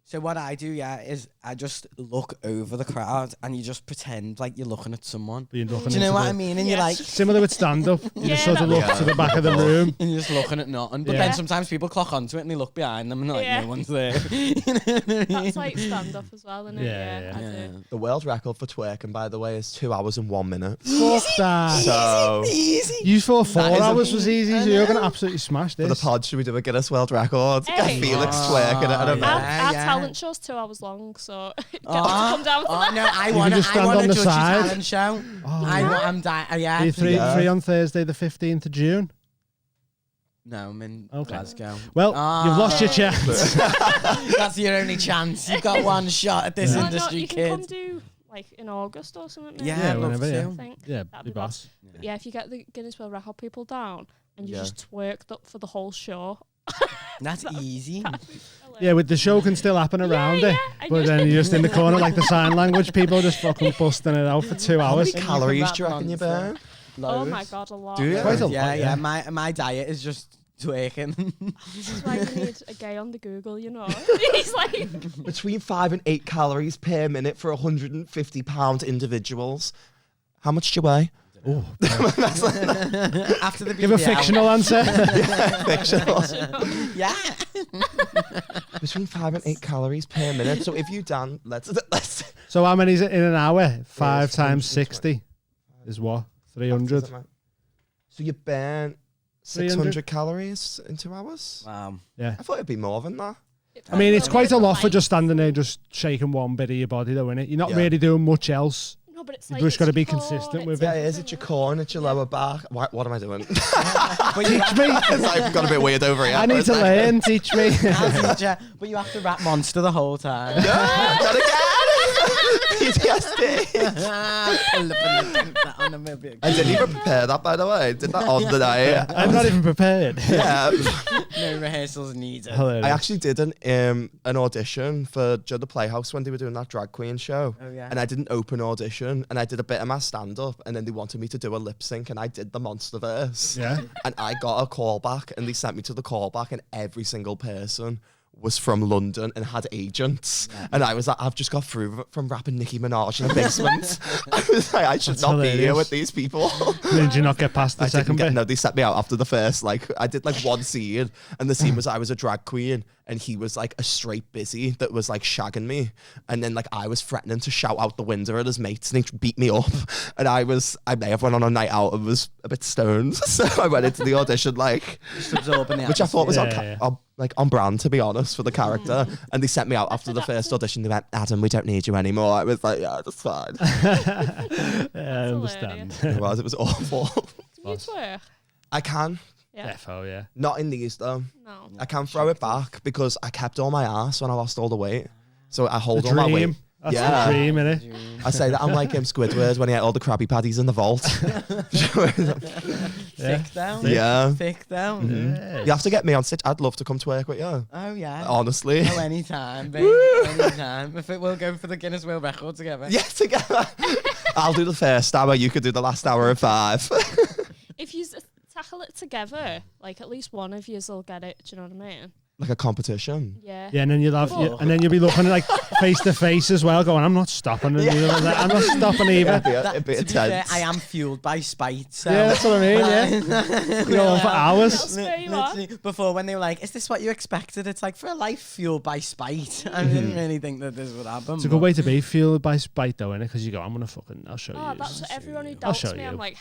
So what I do, is I just look over the crowd and you just pretend like you're looking at someone. Being looking Do you know into what the- I mean? And Yeah. you're like, Similar with stand-up. You Yeah, just sort of that look was- to the back of the room. and you're just looking at nothing. But Yeah. then sometimes people clock onto it and they look behind them and they're like, Yeah. no one's there. You know what I mean? That's like stand up as well, isn't it? Yeah, I Yeah. do. The world record for twerking, by the way, is 2 hours and 1 minute. Fuck that. So, Easy. You thought 4 That is a- hours was easy, I so you're going to know. absolutely smash for the this. pod, should we do a Guinness World Record? Hey. Felix Oh, twerking at an yeah. event. Our yeah. talent show's 2 hours long, so get Oh, us to come down for oh that. no, I can want to just stand on judge the a side. talent show. Oh, I'm dying. Yeah. Are you free Yeah. on Thursday the 15th of June? No, I'm in Okay. Glasgow. Well, Ah. you've lost your chance. That's your only chance. You've got one shot at this Yeah. Why not? industry, You can kid. come do like in August or something. Maybe. Yeah, Yeah, I'd love whenever, to. yeah. I think. Yeah, That'd be be boss. Yeah, if you get the Guinness World Record people down and you Yeah. just twerked up for the whole show. That's easy. Yeah, with the show can still happen around it. and But then you're just in the corner like the sign language people just fucking busting it out for 2 How many hours. calories do you reckon you burn? Oh my god, a lot. Do you? Quite a Yeah, lot, yeah. My diet is just twerking. This is why you need a gay on the Google, you know. He's like, Between 5 and 8 calories per minute for 150-pound individuals. How much do you weigh? Oh, After the give a BBL. fictional answer. Fictional. Yeah. Between 5 and 8 calories per minute. So if you done, let's So how many is it in an hour? 5 it's times 120. 60 is what? 300. So you burn 600 calories in 2 hours? Wow. Yeah. I thought it'd be more than that. I mean, it's quite a lot for just standing there, just shaking one bit of your body, though, innit? You're not really doing much else. No, but it's You've like just got to it's be your core, consistent with it's it. Yeah, is it your core and it's your lower back? What am I doing? Teach me. I've got a bit weird over here. I need to learn. Teach me. I'll teach you, but you have to rap Monster the whole time. No, not again. PTSD. I didn't even prepare that, by the way. I did that on the night. I'm not even prepared. Yeah. No rehearsals needed. I actually did an audition for the Playhouse when they were doing that drag queen show. Oh, yeah. And I did an open audition and I did a bit of my stand-up and then they wanted me to do a lip sync and I did the monster verse. Yeah. And I got a call back and they sent me to the call back and every single person was from London and had agents. Yeah. And I was like, I've just got through from rapping Nicki Minaj in a basement. I was like, I should That's not hilarious. be here with these people. Did you not get past the I second didn't bit? get, no, they set me out after the first, like, I did like one scene and the scene was I was a drag queen and he was like a straight busy that was like shagging me. And then like I was threatening to shout out the window at his mates and he beat me up. And I may have went on a night out and was a bit stoned. So I went into the audition like, Just absorbing it. which I thought was Yeah. on brand, to be honest, for the character. And they sent me out after the first audition. They went, Adam, we don't need you anymore. I was like, yeah, that's fine. Yeah, I understand. It was awful. Can you twerk? I can. Yeah. Defo, yeah. Not in these though. No. I can throw it back because I kept all my ass when I lost all the weight. So I hold all my weight. Dream. That's Yeah. the dream, innit? I say that I'm like Squidward when he ate all the Krabby Patties in the vault. Yeah. Thick down. Yeah. Thick down. You have to get me on stage. I'd love to come to work with you. Oh, yeah. Honestly. Oh, anytime, babe. Anytime. If it will go for the Guinness World Record together. Yeah, together. I'll do the first hour. You could do the last hour of 5. If you tackle it together, like at least one of yous will get it. Do you know what I mean? Like a competition. Yeah. Yeah, and then and then you'll be looking like face to face as well, going, I'm not stopping. And you're like, I'm not stopping either. It'd be To be fair, intense. I am fueled by spite. So. Yeah, that's what I mean, yeah. You're on for hours. There you are. Literally, before when they were like, is this what you expected? It's like, for a life fueled by spite. I didn't really think that this would happen. It's a good way to be, fueled by spite though, innit? Because you go, I'll show Oh, you. that's what everyone who I'll doubts show me. you. I'm like,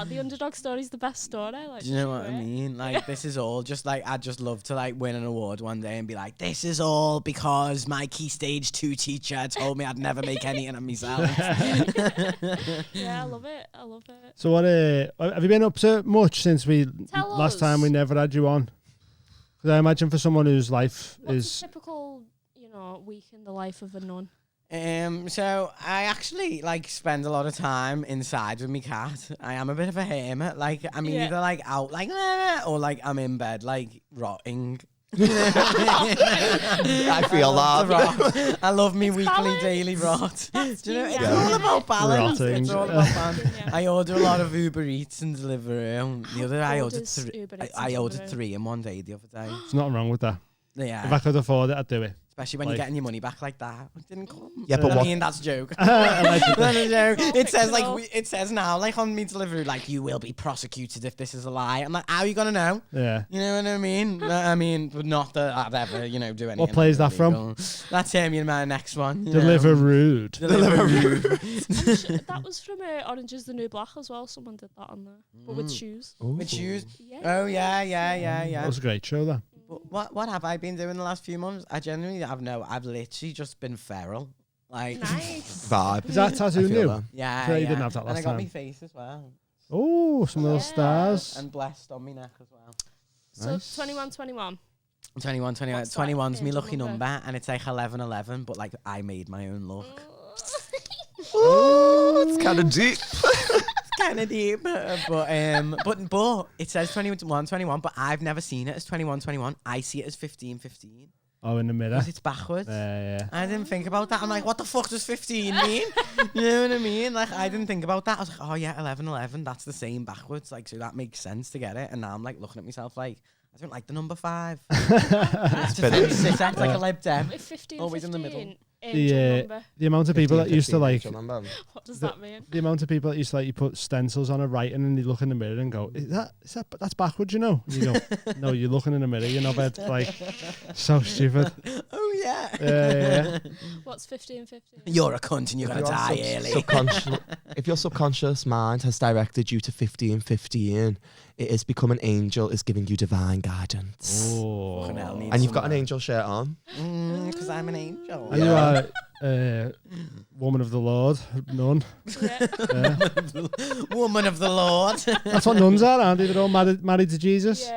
the underdog story's the best story. Like, Do you know what just I do it. mean? Like, this is all just like, I'd just love to like win an award one day and be like, this is all because my Key Stage 2 teacher told me I'd never make anything of myself. Yeah, I love it. I love it. So what? Have you been up to much since Tell last time us. we never had you on? Because I imagine for someone whose life What's is a typical, week in the life of a nun? So I actually like spend a lot of time inside with my cat. I am a bit of a hermit. Like I'm either like out like or like I'm in bed like rotting. I feel that. I love me weekly, balance. daily rot. That's Do you know, the it's yang. all about balance. Rotting. It's all about balance. Yeah. I order a lot of Uber Eats and Deliveroo. The other I ordered orders three. Uber Eats I and ordered Deliveroo? 3 in one day the other day. there's nothing wrong with that. If I Yeah, could afford it, I'd do it. especially when like- you're getting your money back like that. It didn't come. Yeah, but I what? mean, that's a joke. Allegedly. That's a joke. It says fictional. like it says now like on me delivery like you will be prosecuted if this is a lie. I'm like, how are you gonna know? Yeah. You know what I mean? I mean, but not that I'd ever do anything. What play is that from? illegal. That's him. You know, my next one. you know. Deliver rude. Deliveroo. That was from Orange is the New Black as well. Someone did that on there, but with shoes. With shoes. Yeah. Oh yeah. That was a great show, though. But what have I been doing the last few months? I genuinely have I've literally just been feral. Like Nice. Vibe. Is that I tattoo feel new? that. yeah. So you yeah. didn't have that And last I got time. my face as well. Oh, some little Yeah. stars. And blessed on my neck as well. So Nice. 21. 21. What's that 21's my page lucky number? number, and it's like 11, but like I made my own luck. Oh, it's kind of deep. Kind of deep, but it says 21, but I've never seen it as 21. I see it as 15. Oh, in the middle. Because it's backwards. Yeah. I didn't think about that. I'm like, what the fuck does 15 mean? You know what I mean? Like, I didn't think about that. I was like, oh yeah, 11, that's the same backwards. Like, so that makes sense to get it. And now I'm like looking at myself like, I don't like the number 5. It's just like, sit at like a lib dem. If 15, Always in the middle. Angel number. the amount of people that used to like. What does that mean? The amount of people that used to like you put stencils on a writing and you look in the mirror and go, that's backwards, you know? And you go, no, you're looking in the mirror, you're not bad. Like, so stupid. Oh yeah. Yeah. What's 50 and 50? You're a cunt and you're gonna die early. If your subconscious mind has directed you to 50 and 15, it is become an angel is giving you divine guidance. Oh. And you've got an angel shirt on. Because I'm an angel. And you are woman of the Lord, nun. Yeah. Woman of the Lord. That's what nuns are, aren't they? They're all married to Jesus.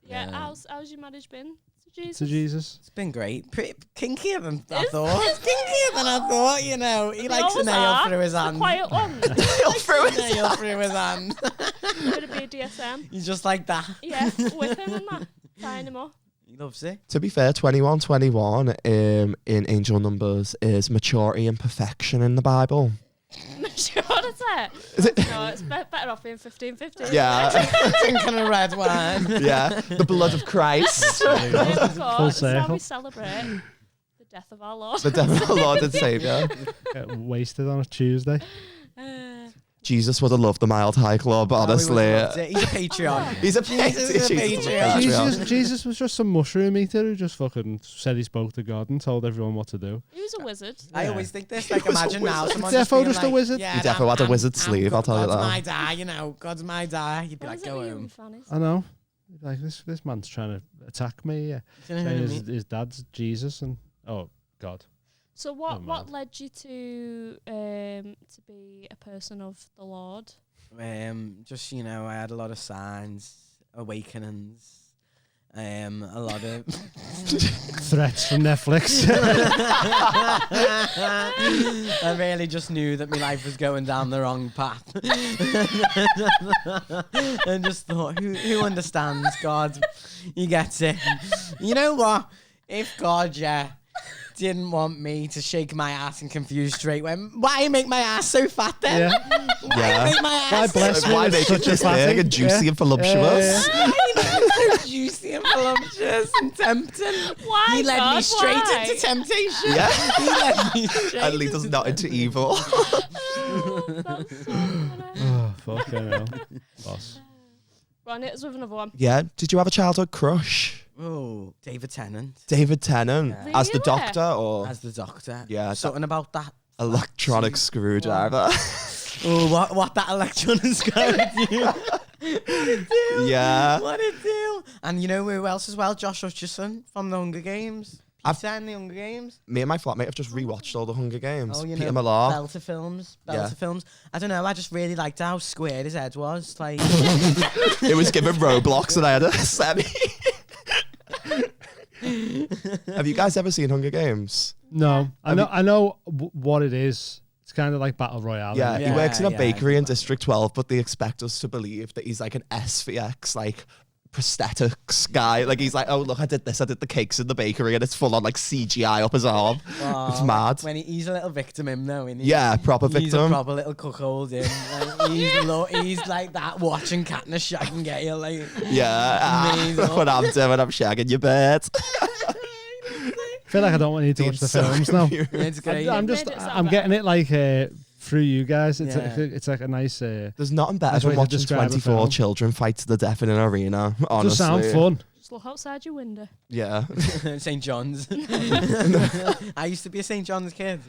Yeah. How's your marriage been? To Jesus. It's been great. Pretty kinkier than I thought. It's kinkier than I thought, you know. He likes a nail through his hand. Quiet one. Nail through his Nail through his hand. Could it be a DSM? He's just like that. Yeah, whip him and that. Sign him up. He loves it. To be fair, 2121 in angel numbers is maturity and perfection in the Bible. Sure, that's it. Is it? No, it's better off being 15-50. Yeah. Drinking a red wine. Yeah. The blood of Christ. Of Full course, it's how circle. we celebrate the death of our Lord. The death of our Lord and Saviour. Get wasted on a Tuesday. Jesus would have loved the Mild High Club, honestly. He's a patriot. He's a Jesus is a patriot. Jesus was just some mushroom eater who just fucking said he spoke to God and told everyone what to do. He was a wizard. I always think this. Like, imagine now someone Defo being just a like, wizard. Yeah, He defo had a wizard sleeve, I'll tell you God's that. my die, you know. God's my die. You'd be What like, is it go with you home. and fannies? I know. Like this man's trying to attack me. Yeah. Do you know what I Saying mean? his dad's Jesus and God. So Never what mind. led you to be a person of the Lord? Just, you know, I had a lot of signs, awakenings, a lot of Threats from Netflix. I really just knew that my life was going down the wrong path. And just thought, who understands God? He gets it. You know what? If God, didn't want me to shake my ass and confuse straight when why make my ass so fat then? Yeah. Why make my ass Why bless me Why with make it such a just fatty? big and juicy and voluptuous? so juicy and voluptuous and tempting? Why, He led God, me straight why? into temptation. Yeah. He led me straight And lead us not into evil. Oh, that's so funny. Oh, fucking hell. Boss. Right, hit us with another one. Yeah. Did you have a childhood crush? Oh, David Tennant David Tennant. Yeah. As the Really? doctor or as the doctor. Yeah, Something about that. electronic screwdriver? Oh, what that electron's going to do. What it do? Yeah. What it do? And you know who else as well? Josh Hutcherson from the Hunger Games. Peter in the Hunger Games. Me and my flatmate have just rewatched all the Hunger Games. Oh, you Peter know, Millar. Belter films. Yeah. Films. I don't know. I just really liked how square his head was. Like, It was given Roblox and I had a semi. Have you guys ever seen Hunger Games? No, I know what it is. It's kind of like Battle Royale. Yeah, isn't it? he works in a yeah, bakery in District 12, but they expect us to believe that he's like an SVX, like prosthetics guy. Like he's like, oh look, I did this, I did the cakes in the bakery, and it's full on like CGI up his arm. It's mad. when he's a little victim, him though, isn't he? Yeah, proper He's a victim. proper little cuckold, him. Like, he's like that watching Katniss shag and get you like. Yeah, Amazing. what I'm doing, I'm shagging your bed. I feel like I don't need to watch the films now. It's great. I'm getting it like through you guys. It's like a nice. There's nothing better Nice way than to watching describe a 24 film. children fight to the death in an arena. Honestly, Does sound fun. Just look outside your window. Yeah. St. John's. I used to be a St. John's kid.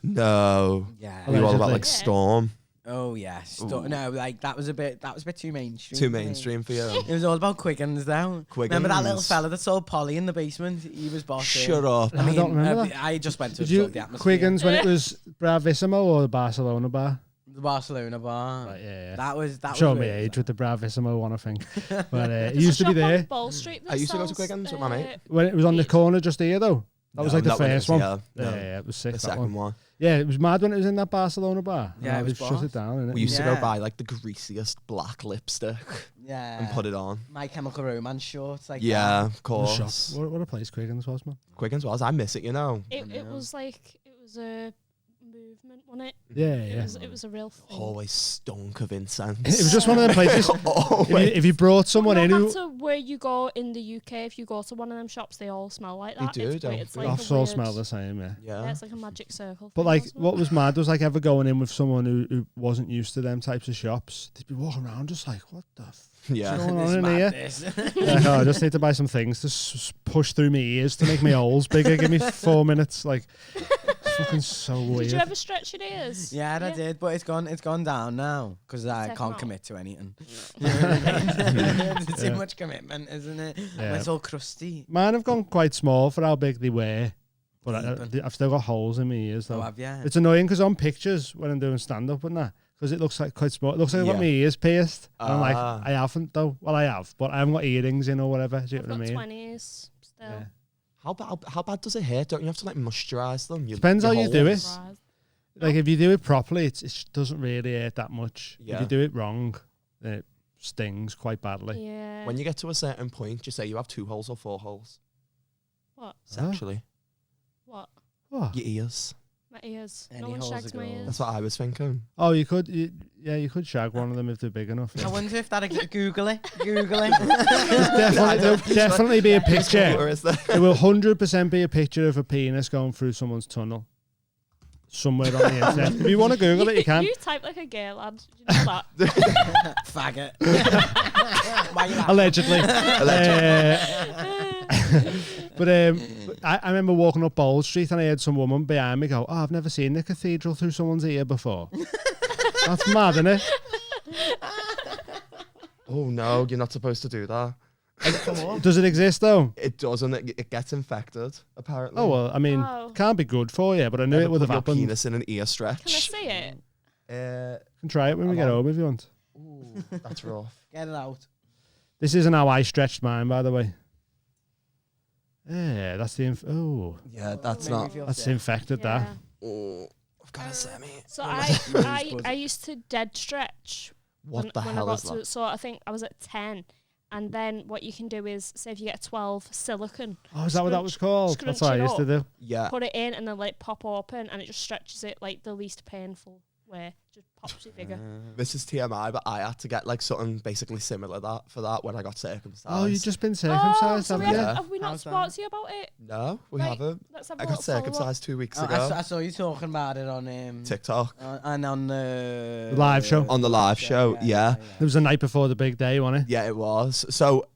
No. Yeah. We were all about Allegedly. like Storm. Oh yeah. No, like that was a bit too mainstream. Too for me. mainstream for you. It was all about Quiggins though. Remember that little Quiggins. fella that sold Polly in the basement? He was boss. Shut up. I don't remember that. I just went to Did you absorb the atmosphere. Quiggins when it was Bravissimo or the Barcelona bar? The Barcelona bar. Right, yeah. That was Show was me really age with the Bravissimo one, I think. But it There's used a to be shop on there Ball Street that I used to go to sells, Quiggins with my mate. when it was on the corner just here though. That was like the not when it first was one. here. No. Yeah, it was sick. The that second one. one. Yeah, it was mad when it was in that Barcelona bar. Yeah, it was shut boss. it down. Innit? We used to Yeah. go buy like the greasiest black lipstick Yeah. and put it on. My Chemical Romance shorts. Like Yeah, of What a shop. course. What a place Quiggins was, man. Quiggins was. I miss it, you know. It was like it was a movement, wasn't it? Yeah, It yeah. was a real thing. Always stunk of incense. It was just one of them places. If you brought someone no in who matter where you go in the UK, if you go to one of them shops, they all smell like They that. do, It's don't weird. It's they? like offs a all weird, smell the same, yeah. yeah, it's like a magic circle. But thing like, as well. what was mad was like ever going in with someone who wasn't used to them types of shops. They'd be walking around just like, what the Yeah. what's going This on in here? madness. Like, oh, I just need to buy some things to push through my ears to make my holes bigger. Give me 4 minutes. Like, it's fucking so weird. Did you ever stretch your ears? Yeah, I did, but it's gone down now because I Take 'em can't out. commit to anything. You know what I mean? It's Yeah. too much commitment, isn't it? Yeah. It's all crusty. Mine have gone quite small for how big they were, but Deep. I've still got holes in my ears Oh, though. have you? It's annoying because on pictures when I'm doing stand up and that, because it looks like quite small. It looks like I've got Yeah. my ears pierced. And I'm like, Ah. I haven't though. Well, I have, but I haven't got earrings in or whatever. Do you I've know got what I mean? 20s still. Yeah. How bad does it hurt? Don't you have to like moisturize them? Depends how you do it. Surprised. Like if you do it properly, it doesn't really hurt that much. If Yeah. you do it wrong, it stings quite badly. Yeah. When you get to a certain point, you say you have 2 holes or 4 holes. What? Sexually, What? Oh, your ears. My ears. Any No one holes shags are my gold. ears. That's what I was thinking. oh, you could, you could shag one of them if they're big enough. I Yeah. wonder if that Google it. Google it. There'll definitely be a Or picture. is there? There will 100% be a picture of a penis going through someone's tunnel somewhere on the internet. If you want to Google it, you can. You type like a gay lad. Do you know that? Faggot. Why you laughing? Allegedly. But I remember walking up Bold Street and I heard some woman behind me go, "Oh, I've never seen the cathedral through someone's ear before." That's mad, isn't it? Oh no, you're not supposed to do that. Does it exist though? It doesn't. It gets infected. Apparently. Oh well, I mean, Oh. can't be good for you, but I knew Ever it would put have your happened. penis in an ear Can I stretch. see it? You can try it when we get Hello? home if you want. Ooh, that's rough. Get it out. This isn't how I stretched mine, by the way. Yeah, that's the Yeah, that's Made me not. feel that's sick. infected. Yeah. That Oh, I've got a semi. So I used to dead stretch What the when I hell got is to, that? so I think I was at 10, and then what you can do is, say if you get 12 silicone, oh, is that what that was called? That's scrunch what I it used to up. do. Yeah. put it in, and then like pop open, and it just stretches it like the least painful way, just pops it bigger. This is TMI, but I had to get like something basically similar for that when I got circumcised. Oh, you've just been Oh, circumcised, so we haven't you? Yeah. have we not How's that? spoke to you about it? No, we Right. haven't. Let's have a I little got follow-up. circumcised 2 weeks I ago. saw you talking about it on TikTok. and on the live show? On the live show, yeah. It was the night before the big day, wasn't it? Yeah, it was. So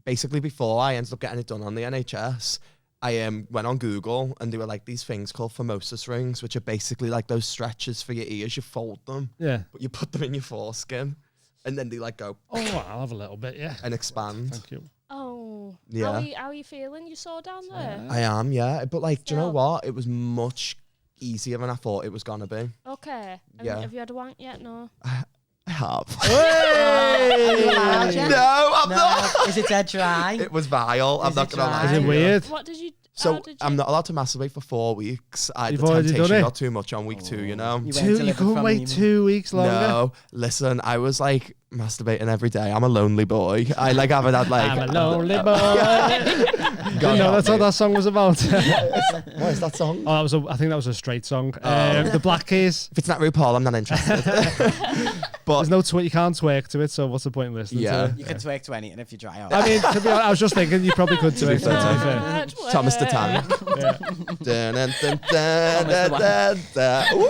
basically, before I ended up getting it done on the NHS, I went on Google and there were like these things called phimosis rings, which are basically like those stretches for your ears. You fold them, Yeah. but you put them in your foreskin, and then they like go Oh, I'll have a little bit, yeah. and expand. Thank you. Oh, Yeah. How are you feeling? You saw down there. I am, yeah. But like, do you know Still. what? It was much easier than I thought it was gonna be. Okay. Yeah. Have you had a wank yet? No. I have. allowed, yeah? No, I'm not. Is it dead dry? It was vile. I'm Is not it gonna lie. dry? Is it weird? What did you? So how did you? I'm not allowed to masturbate for 4 weeks. I had You've the already done temptation it? got too much on week 2, you know? You went You delivered couldn't from wait Emu. 2 weeks longer? No, listen, I was like masturbating every day. I'm a lonely boy. I like haven't had like. I'm a lonely boy. God No, help that's what me. that song was about. What is that song? Oh, I think that was a straight song. Oh. The Black Keys. If it's not RuPaul, I'm not interested. But There's no you can't twerk to it, so what's the point in listening Yeah. to it? You can twerk to anything if you dry out. I mean, to be honest, I was just thinking you probably could twerk to it, to be fair. Thomas the Tank. Yeah. Dun, dun, dun, dun, dun, dun, dun. Ooh.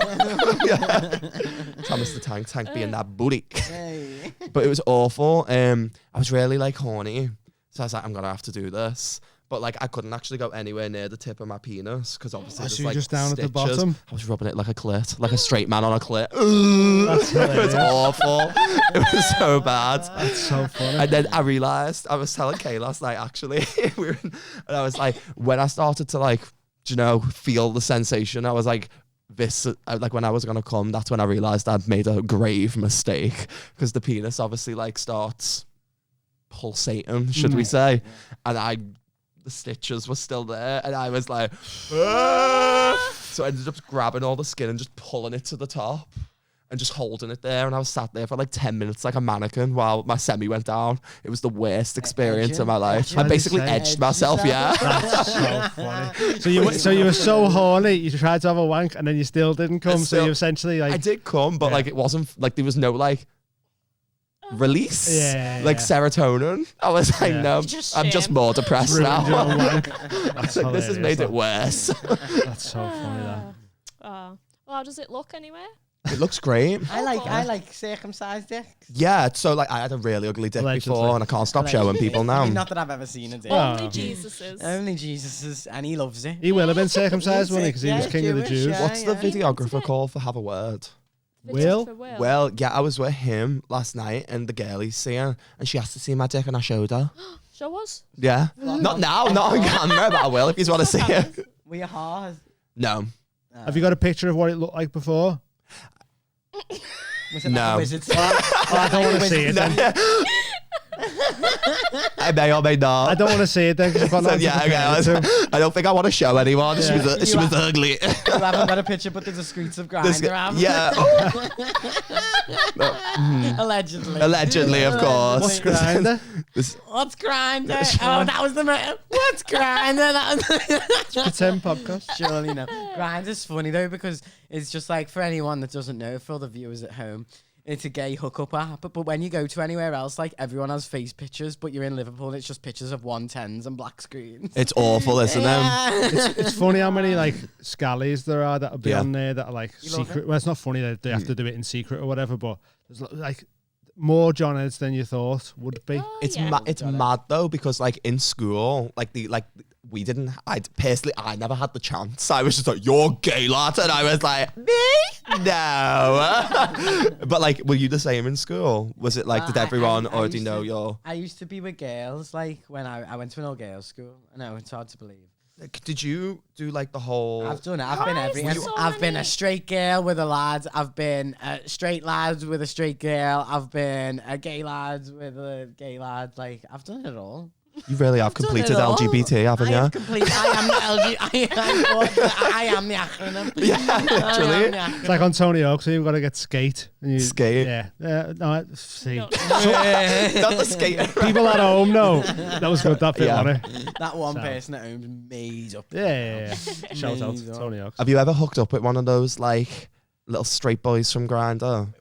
Yeah. Thomas the Tank being that booty. Hey. But it was awful. I was really like horny, so I was like, I'm gonna have to do this. But like, I couldn't actually go anywhere near the tip of my penis because obviously Oh, there's so you're like just down at the stitches. bottom? I was rubbing it like a clit, like a straight man on a clit. That's It was hilarious. awful. It was so bad. That's so funny. And then I realised, I was telling Kay last night actually, and I was like, when I started to like, you know, feel the sensation, I was like, like when I was gonna come, that's when I realised I'd made a grave mistake because the penis obviously like starts pulsating, should we say, and the stitches were still there, and I was like, "Ah!" So I ended up grabbing all the skin and just pulling it to the top. and just holding it there. And I was sat there for like 10 minutes like a mannequin while my semi went down. It was the worst experience of my life. I basically edged myself, yeah. That's so funny. So you were so horny, you tried to have a wank, and then you still didn't come. So you essentially like... I did come, but like it wasn't, like there was no like release, like serotonin. I was like, no, I'm just more depressed now. This has made it worse. That's so funny, that. Well, how does it look anyway? It looks great. I like circumcised dicks. Yeah, so like I had a really ugly dick before, and I can't stop showing people now. Not that I've ever seen a dick. Only Jesus's. Only Jesus's, and he loves it. He will have been circumcised, wouldn't he? Because he was king of the Jews. What's the videographer called for Have a Word? Will? Well, yeah, I was with him last night, and the girl he's seeing, and she asked to see my dick, and I showed her. Show us. Yeah. Not now, not on camera, but I will if you want to see it. Were you hard? No. Have you got a picture of what it looked like before? Was it No. like a wizard's slap? I don't want to see it then. I may or may not. I don't want to see it then, because I've got nothing to compare it to. I don't think I want to show anyone. Yeah. She was ugly. You haven't got a picture, but there's a screens of Grindr. Yeah. Allegedly. Allegedly, of course. What's Grindr? What's Grindr? Oh, that was the what's Grindr? That was Pretend podcast. surely no. Grindr's funny though, because it's just like, for anyone that doesn't know, for all the viewers at home, it's a gay hookup app. But when you go to anywhere else, like everyone has face pictures, but you're in Liverpool and it's just pictures of 110s and black screens. It's awful, isn't it? It's funny how many like scallies there are that'll be on there that are like You love secret. Well, it's not funny that they have to do it in secret or whatever, but there's like more Johnheads than you thought would be. Oh, It's yeah. it's mad though, because like in school, we didn't. I never had the chance. I was just like, "You're gay, lad," and I was like, "Me? No." But like, were you the same in school? Was it like, did everyone I already used know to- your? I used to be with girls, like when I went to an all girls school. I know it's hard to believe. Did you do like the whole? I've done it. I've been Why is everything. there so I've been a many? straight girl with a lad. I've been a straight lad with a straight girl. I've been a gay lad with a gay lad. Like, I've done it all. You really have done completed it all. LGBT, haven't I have you? I am the I am the acronym. Yeah, literally. It's like on Tony Hawk, so you've got to get skate. And you, Skate. Yeah. No, see. No. Not the skater. People at home know. That was good, that bit, Yeah. wasn't it? That one So. person at home's made up. Yeah. Shout out to Amazing. Tony Hawk. Have you ever hooked up with one of those like little straight boys from Grindr?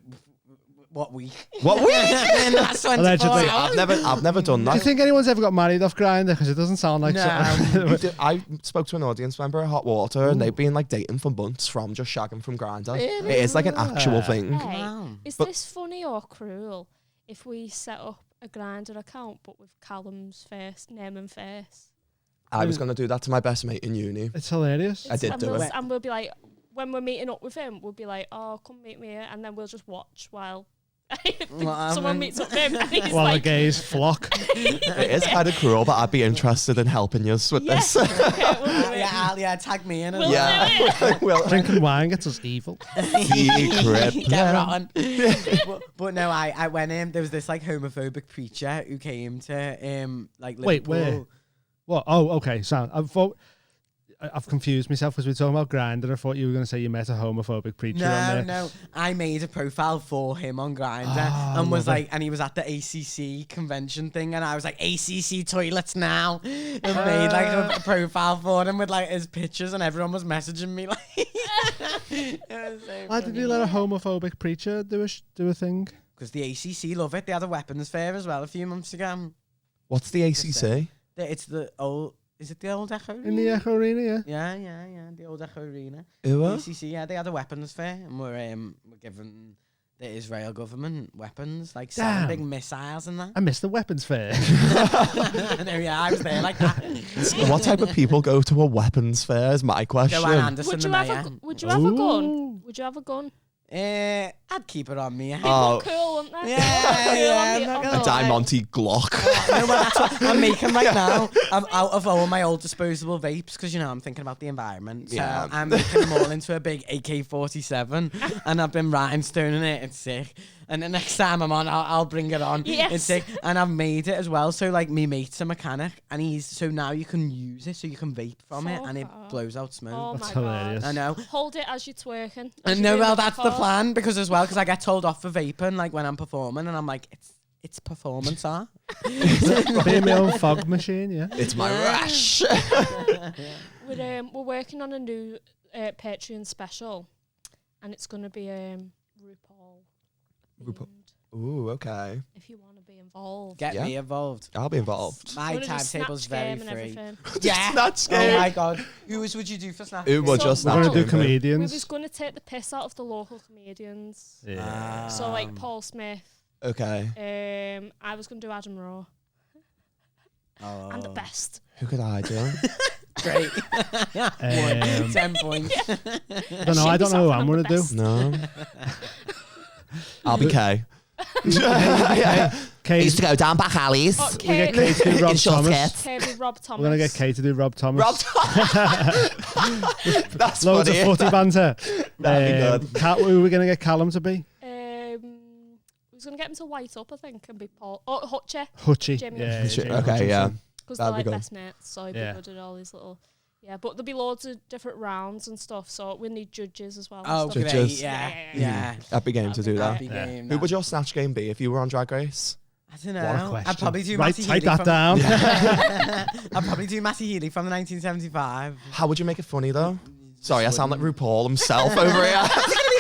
What week? What week? In the last 24 Allegedly. hours? I've never done Do you that. think anyone's ever got married off Grindr? Because it doesn't sound like No. something. I spoke to an audience member at Hot Water, and they've been like dating for months from just shagging from Grindr. Really? It is like an actual thing. Hey, Wow. is But- this funny or cruel if we set up a Grindr account but with Callum's name and face? I was gonna do that to my best mate in uni. It's hilarious. I did and do we'll, it. And we'll be like, when we're meeting up with him, we'll be like, oh, come meet me here. And then we'll just watch while someone happened? meets up with him. And he's While like, the gays flock. It is kind of cruel, but I'd be interested in helping you with yes, this. okay, we'll do it. Yeah, tag me in. We'll Yeah. do it. Well, Drinking wine gets us evil. secret. Get rotten. but no, I went in. There was this like homophobic preacher who came to like Liverpool. Wait, where? What? Oh, okay. So I've confused myself because we were talking about Grindr. I thought you were going to say you met a homophobic preacher on there. No. I made a profile for him on Grindr and was like, and he was at the ACC convention thing, and I was like, ACC toilets now, and made like a profile for him with like his pictures, and everyone was messaging me like. It was so Why did you let a homophobic preacher do a thing? Because the ACC love it. They had a weapons fair as well a few months ago. What's the ACC? It's the old. Is it the old Echo Arena? In the Echo Arena, yeah. Yeah, the old Echo Arena. Who are? ACC, yeah, they had a weapons fair, and we're giving the Israel government weapons, like Damn. 7 big missiles and that. I missed the weapons fair. No, yeah, I was there like that. What type of people go to a weapons fair is my question. Joanne Anderson, Would the you have mayor. a gun? Would you have a gun? Ooh. Would you have a gun? I'd keep it on me. They Oh. look cool, wouldn't it? Yeah, I'm not A gonna lie. Diamante Glock. No, well, that's what I'm making right now. I'm out of all my old disposable vapes because, you know, I'm thinking about the environment. So Yeah. I'm making them all into a big AK-47 and I've been rhinestoning it. It's sick. And the next time I'm on, I'll bring it on. Yes. It's sick. And I've made it as well. So, like, me mate's a mechanic and so now you can use it so you can vape from it and it blows out smoke. Oh That's my hilarious. I know. God. Hold it as you're twerking. And no, well, that's the plan because I get told off for vaping, like, when I'm performing and I'm like, it's performance art. Be my own fog machine, yeah. It's my rush. We're working on a new Patreon special, and it's going to be RuPaul. RuPaul. themed. Ooh, okay. If you want to be involved. Get Yeah. me involved. I'll be involved. My We're gonna do timetable's Snatch very game and free. everything. Yeah. Snatch Oh game. my god. Who would you do for Snatch Who game? would So just We're Well, going to do we comedians. We was going to take the piss out of the local comedians. Yeah. So like Paul Smith. Okay. I was going to do Adam Rowe. Oh. And the best. Who could I do? Great. 10 points. I don't know who I'm going to do. Best. No. I'll be Kay. Yeah. Kate, Used to go down back alleys. Oh, we get Kate. Kate to do Rob In short Thomas. skirts. Kate with Rob Thomas. We're going to get Kate to do Rob Thomas. That's Loads funny. of footy banter. That'd be good. Who are we going to get Callum to be? We was going to get him to white up, I think, and be Paul. Oh, Hutchie. Hutchie. Jamie Yeah, Hutchie. Jamie Okay, yeah. Hutchinson. Because they're That'd be like good. best mates, so he'd be Yeah. good at all these little... Yeah, but there'll be loads of different rounds and stuff, so we need judges as well. Oh, and stuff. great. Judges. Yeah. Yeah. Yeah. I'd be game to do that. Happy Yeah. game. Who would your snatch game be if you were on Drag Race? I don't What a know. question. I'd probably do Right, Matty type Healy that down. I'd probably do Matty Healy from the 1975. How would you make it funny though? Sorry, I sound like RuPaul himself over here.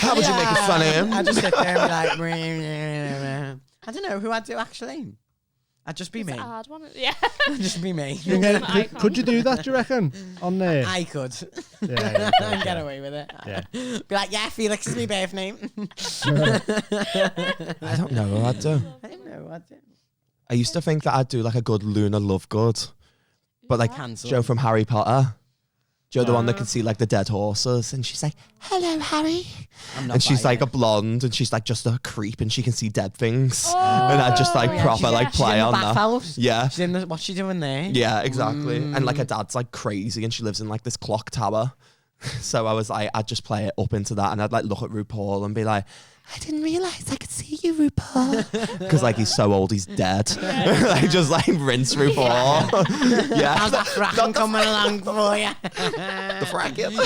How would you make it funny? I'd just sit there and be like, I don't know who I'd do actually. I'd just be It's me. a hard one. Yeah. I'd just be me. Could you do that, do you reckon? On there? I could. Yeah, And get away with it. Yeah. Be like, yeah, Felix is my birth name. I don't know what I'd do. I don't know. I'd do. I used to think that I'd do like a good Luna Lovegood, but like Cancel. Joe from Harry Potter. Joe, the one that can see like the dead horses, and she's like, "Hello, Harry," I'm not and she's buying like a it. blonde, and she's like just a creep, and she can see dead things, and I just like yeah. proper like She's She's in play the on bath that. house. Yeah, She's in the, what's she doing there? yeah, exactly. And like her dad's like crazy, and she lives in like this clock tower. So I was like, I'd just play it up into that, and I'd like look at RuPaul and be like, I didn't realize I could see you, RuPaul, because like he's so old, he's dead. Like just like rinse RuPaul. Yeah, How's that fracking coming along for you? the fracking.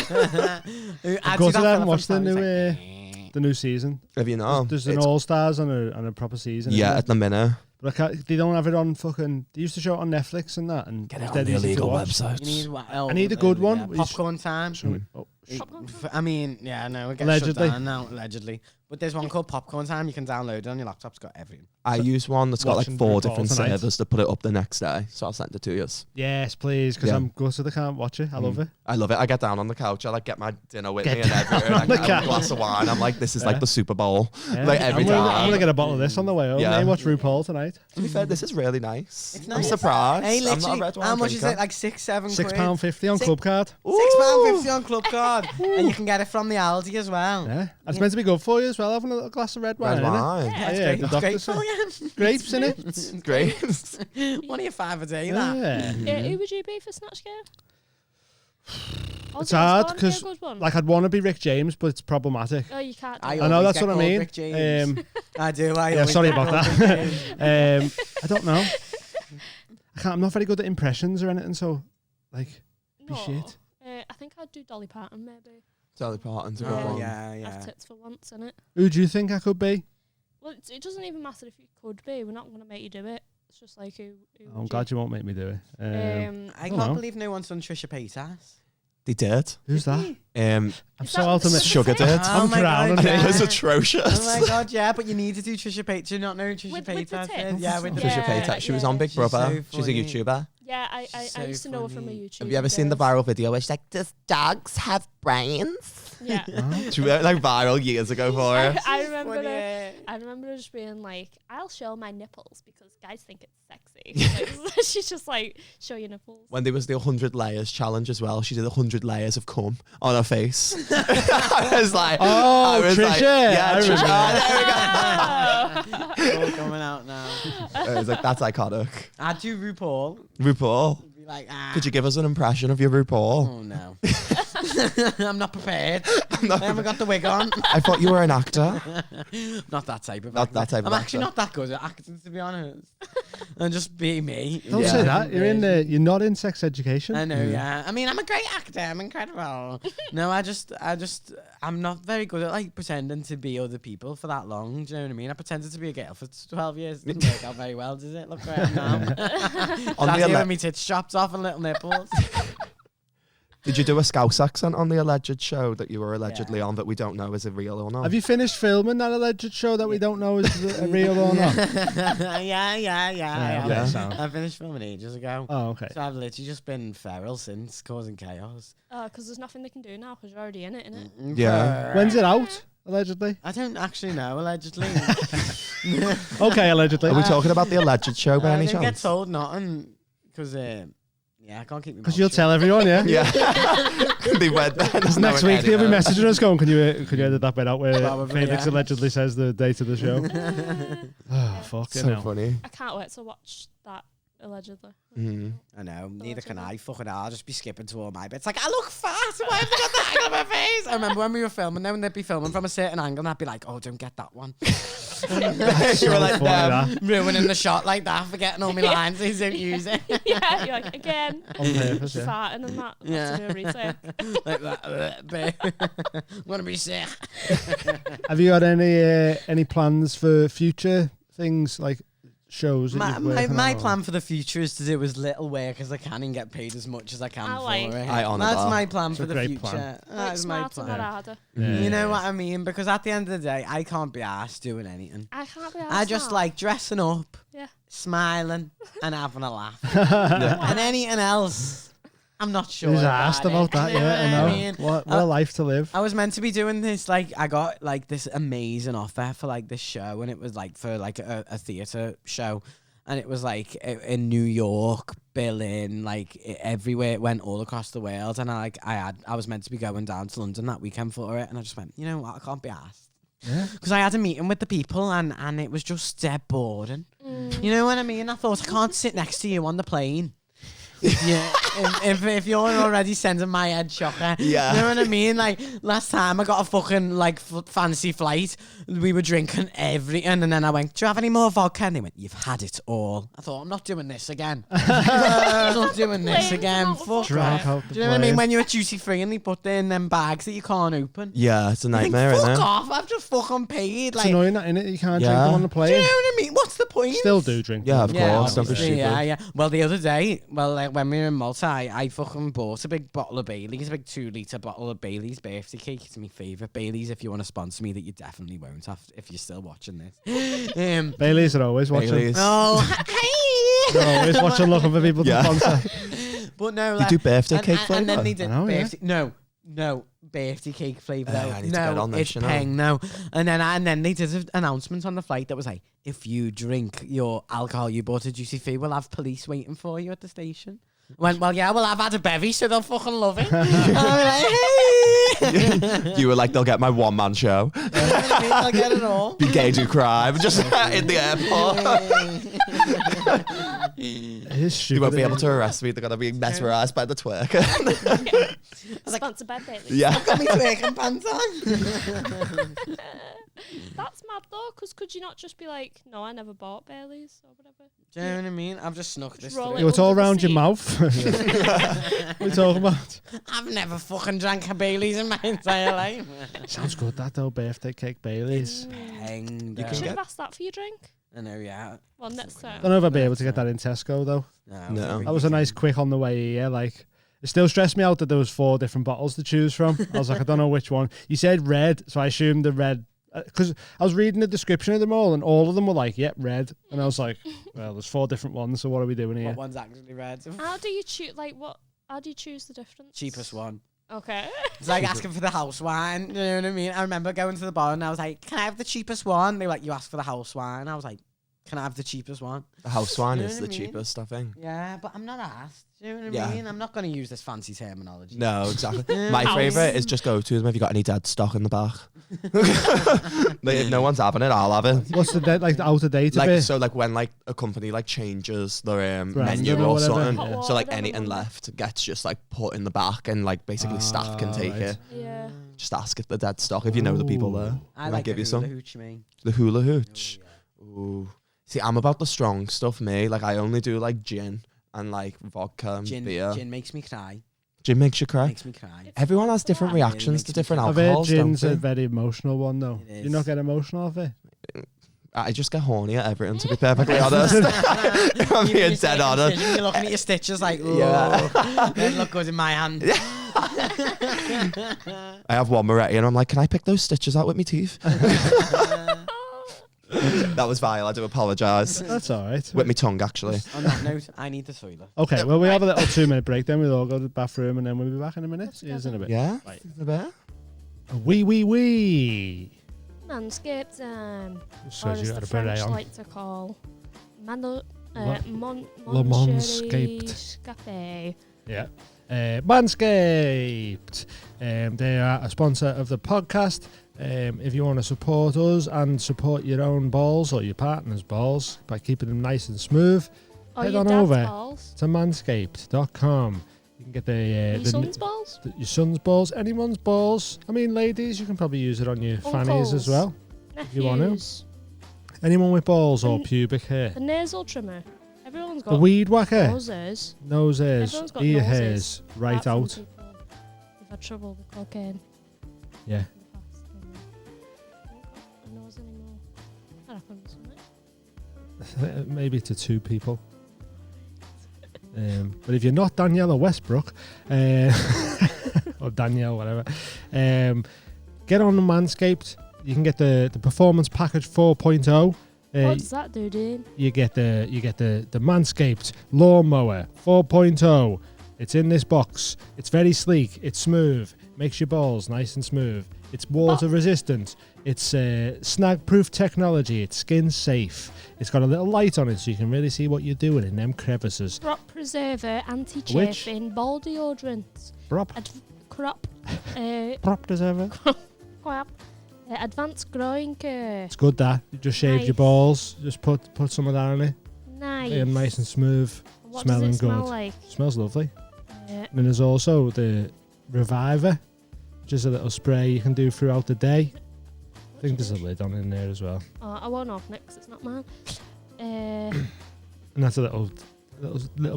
Of course, I haven't watched the new season. Have you know? There's an It's- All Stars and a proper season. yeah, isn't at the minute. there? But they don't have it on fucking. They used to show it on Netflix and that. And it's dead easy to watch. You need what else? I need a good one. Yeah, popcorn time. Oh, Popcorn I mean, yeah, no, it gets Allegedly. shut down now, allegedly. But there's one called Popcorn Time. You can download it on your laptop. It's got everything. I use one that's got like Watching 4 RuPaul different tonight. servers to put it up the next day. So I'll send it to you. yes, please, because Yeah. I'm gutted I can't watch it. I love it. I love it. I get down on the couch. I like get my dinner with Get me and everything. down I on the have a glass couch. of wine. I'm like, this is Yeah. like the Super Bowl. Yeah. Like every I'm time. gonna get a bottle of this on the way home. Yeah. And watch RuPaul tonight. To be fair, this is really nice. It's I'm nice. surprised. Hey, I'm not a literally, red wine how much is drinker. it? Like 6, 7 quid? £6.50 on Six- Club Card. £6.50 on Club Card. And you can get it from the Aldi as well. Yeah, and it's meant to be good for you as well. Having a little glass of red wine. Red innit? wine. Yeah. It's Yeah, great. the It's doctor great said. for you. Grapes in it. Great. One of your 5 a day, that. Yeah. Who would you be for Snatch Game? It's hard because like I'd want to be Rick James, but it's problematic. Oh, you can't. I do I it. know always that's get what I called mean. Rick James. I do. I Yeah, always sorry get about called that. Rick James. I don't know. I'm not very good at impressions or anything, so like be No. shit. I think I'd do Dolly Parton, maybe. Dolly Parton's a good Oh, one. yeah, Have yeah. tits for once, innit? Who do you think I could be? Well, it doesn't even matter if you could be. We're not going to make you do it. It's just like who I'm would glad you won't make me do it. I don't can't know. believe no one's done Trisha Paytas. They did. Who's that? I'm Is so that ultimate. the Sugar same? did. I'm drowning. And it yeah. was atrocious. Oh my god, yeah, but you need to do Trisha Paytas. Do you not know who Trisha With the Paytas tits? is? Yeah, with the Trisha Yeah, Paytas. She was yeah. on Big She's Brother. so She's a funny. YouTuber. Yeah, I So used to know her from a funny. YouTube. Have you ever seen the days. viral video where she's like, does dogs have brains? Yeah. She went like viral years ago for her. I remember Funny, her. yeah. I remember her just being like, "I'll show my nipples because guys think it's sexy." Like, she's just like, "Show your nipples." When there was the 100 layers challenge as well, she did 100 layers of cum on her face. I was like, Oh, I was Trisha. like, yeah, I Trisha. remember. Oh, there we go. All coming out now. I was like, that's iconic. I'd do RuPaul. RuPaul. Be like, Could you give us an impression of your RuPaul? Oh no. I'm not prepared. I haven't got the wig on. I thought you were an actor. Not that type of Not actor. that type of I'm actually actor. not that good at acting, to be honest. And just be me. Don't say that. You're not in sex education. I know, yeah. I mean, I'm a great actor. I'm incredible. No, I'm not very good at like pretending to be other people for that long. Do you know what I mean? I pretended to be a girl for 12 years. It didn't work out very well, does it? Look where I am now. On That's the me ele- with me tits chopped off and little nipples. Did you do a Scouse accent on the alleged show that you were allegedly Yeah. on that we don't know is it real or not? Have you finished filming that alleged show that we don't know is real or not? yeah. okay, sound. I finished filming ages ago. Oh, okay. So I've literally just been feral since, causing chaos. Because there's nothing they can do now because you're already in it, innit? Yeah. When's it out? Allegedly. I don't actually know, allegedly. Okay, allegedly. Are we talking about the alleged show by I any didn't get chance? told nothing because, yeah, I can't keep my Because mouth you'll shut. tell everyone, yeah. Yeah. They went there. There's no Next week they'll be edit. messaging us going, can you edit that bit out where Probably, Felix yeah. allegedly says the date of the show? Oh, fucking So hell. funny. I can't wait to watch that, allegedly. Mm. I know, neither can I. Fucking hell, I'll just be skipping to all my bits. Like, I look fat. Why have I got that angle on my face? I remember when we were filming them, and they'd be filming from a certain angle, and I'd be like, oh, don't get that one. You were like, Funny that. Ruining the shot like that, forgetting all my lines, they don't use it. Yeah, you're like, again, On purpose, yeah. farting and that. Yeah. To do a retake. Like that. Babe. I'm gonna be sick. Have you got any plans for future things like shows? That My, you're my, working my on? plan for the future is to do as little work as I can and get paid as much as I can I for like- it. I honour That's that. my plan It's for a the great future. plan. That Work is my smarter, not plan. harder. Yeah. You know what I mean? Because at the end of the day, I can't be arsed doing anything. I can't be I just like dressing up, Yeah. smiling, and having a laugh. Yeah. And anything else, I'm not sure. Who's asked about that? You know Yeah, I know. what I mean? What a life to live. I was meant to be doing this, like, I got, like, this amazing offer for, like, this show, and it was, like, for, like, a theatre show, and it was, like, in New York, Berlin, like, everywhere, it went all across the world, and, I was meant to be going down to London that weekend for it, and I just went, you know what, I can't be asked. Yeah. Because I had a meeting with the people, and it was just dead boring. You know what I mean? I thought, I can't sit next to you on the plane. Yeah, if you're already sending my head shocker, Yeah. you know what I mean? Like last time I got a fucking like fancy flight, we were drinking everything, and then I went, "Do you have any more vodka?" And they went, "You've had it all." I thought, I'm not doing this again. I'm not doing this Planes again. out the Fuck Drunk off. out the Do you know what I mean? plane. When you're at duty free and they put in them bags that you can't open. Yeah, it's a You think, nightmare, fuck isn't it? off! I've just fucking paid. It's Like, annoying that, innit? You can't drink Yeah. them on the do you know plane. what I mean? What's the point? Still do drink Yeah, them. of Yeah, course. Don't be obviously, stupid. yeah. Well, the other day, like when we were in Malta, I fucking bought a big bottle of Baileys, a big 2-litre bottle of Baileys birthday cake. It's my favourite Baileys. If you want to sponsor me, that you definitely won't have if you're still watching this. Baileys are always watching. Baileys. Oh, hey! They're always watching, looking for people to Yeah. sponsor. But no, You like, do birthday cake and then flavour? they did I know, yeah. birthday. No, birthday cake flavour. I need to get No, on this, it's you know. peng. No, and then they did an announcement on the flight that was like, if you drink your alcohol you bought at duty free, we'll have police waiting for you at the station. I went, well, yeah, well, I've had a bevy, so they'll fucking love it. And I'm like, hey! You were like, they'll get my one-man show. I'll get it all. Be gay to crime just in the airport. It is stupid. You won't be isn't able it? to arrest me. They're gonna be mesmerised by the twerk. Sponsored by Bailey. Yeah. Got me twerking pants on. That's mad though, because could you not just be like, no, I never bought Bailey's or whatever? Do you know what I mean? I've just snuck this roll through. it Yo, it's all over the around your seat. mouth. What are you talking about? I've never fucking drank a Baileys in my entire life. Sounds good, that though. Birthday cake Baileys. Hanged You out. can Should get- have asked that for your drink. I know, yeah. Well, next time. Don't know if I'd be able to get that in Tesco though. No. That was a nice quick on the way here. Like, it still stressed me out that there was 4 different bottles to choose from. I was like, I don't know which one. You said red, so I assumed the red. Because I was reading the description of them all, and all of them were like, yep, red. And I was like, well, there's 4 different ones, so what are we doing here? What one's actually red? How do you choose? Like, what? How do you choose the difference? Cheapest one. Okay. It's like asking for the house wine. You know what I mean? I remember going to the bar and I was like, can I have the cheapest one? They were like, you asked for the house wine. I was like, Can I have the cheapest one? The house one You know is what the I mean? cheapest, I think. Yeah, but I'm not asked. Do you know what Yeah. I mean? I'm not going to use this fancy terminology. No, exactly. Yeah. My House. favourite is just go to them if you got any dead stock in the back. Like, if no one's having it, I'll have it. What's the like the out of date Like bit? so, like when like a company like changes their Brand menu or or whatever. something, Yeah. so like Hot water, anything whatever. left gets just like put in the back, and like basically staff can take right. it. Yeah. Just ask if the dead stock if you know the people there. Ooh. I Can like give the you hula some? hooch, you mean? The hula hooch. Ooh. See, I'm about the strong stuff, me. Like I only do like gin and like vodka and beer. Gin makes me cry. Gin makes you cry. Makes me cry. Everyone has different Yeah, it reactions makes to me different cry. I've heard alcohols. gin's Don't a they? very emotional one though. It You not is. get emotional off it? I just get horny at everything, to be perfectly honest. If I'm You being just dead take honest. incision, You're looking at your stitches like, Yeah. Then look good in my hand. I have one Moretti and I'm like, can I pick those stitches out with my teeth? That was vile. I do apologise. That's all right. With my tongue, actually. On that note, I need the toilet. Okay, well we have a little 2-minute break. Then we'll all go to the bathroom, and then we'll be back in a minute. See you in a bit. Yeah? Right. A bit? Wee. Manscaped or Shows as you the had a beret French on. like to call Le Manscaped. Yeah. Manscaped. They are a sponsor of the podcast. If you want to support us and support your own balls or your partner's balls by keeping them nice and smooth, Or head your on dad's over balls. to manscaped.com. You can get Your son's balls. your son's balls, anyone's balls. I mean, ladies, you can probably use it on your fannies as Uncles. well. you want to. Nephews. Anyone with balls or The- pubic hair. The nasal trimmer. Everyone's got The weed whacker. noses. Nose hairs, Everyone's got ear noses. hairs, right Apart from out. people who've had trouble with cocaine Yeah. in the past. And don't got a nose anymore. That happens, doesn't it? Maybe to 2 people. But if you're not Danielle Westbrook, or Danielle, whatever, get on the Manscaped. You can get the Performance Package 4.0. What does that do, Dean? You get the Manscaped Lawnmower 4.0. It's in this box. It's very sleek. It's smooth. Makes your balls nice and smooth. It's water resistant. It's snag-proof technology. It's skin safe. It's got a little light on it so you can really see what you're doing in them crevices. Crop preserver, anti-chafing, ball deodorant, Prop crop, preserver. crap, advanced growing care. It's good that. You just shaved your Nice. balls. Just put some of that on it. Nice. And nice and smooth. What smelling does it smell good. like? Smells lovely. Yeah. And there's also the Reviver, which is a little spray you can do throughout the day. I think there's a lid on in there as well. Oh, I won't open it 'cause it's not mine. And that's a little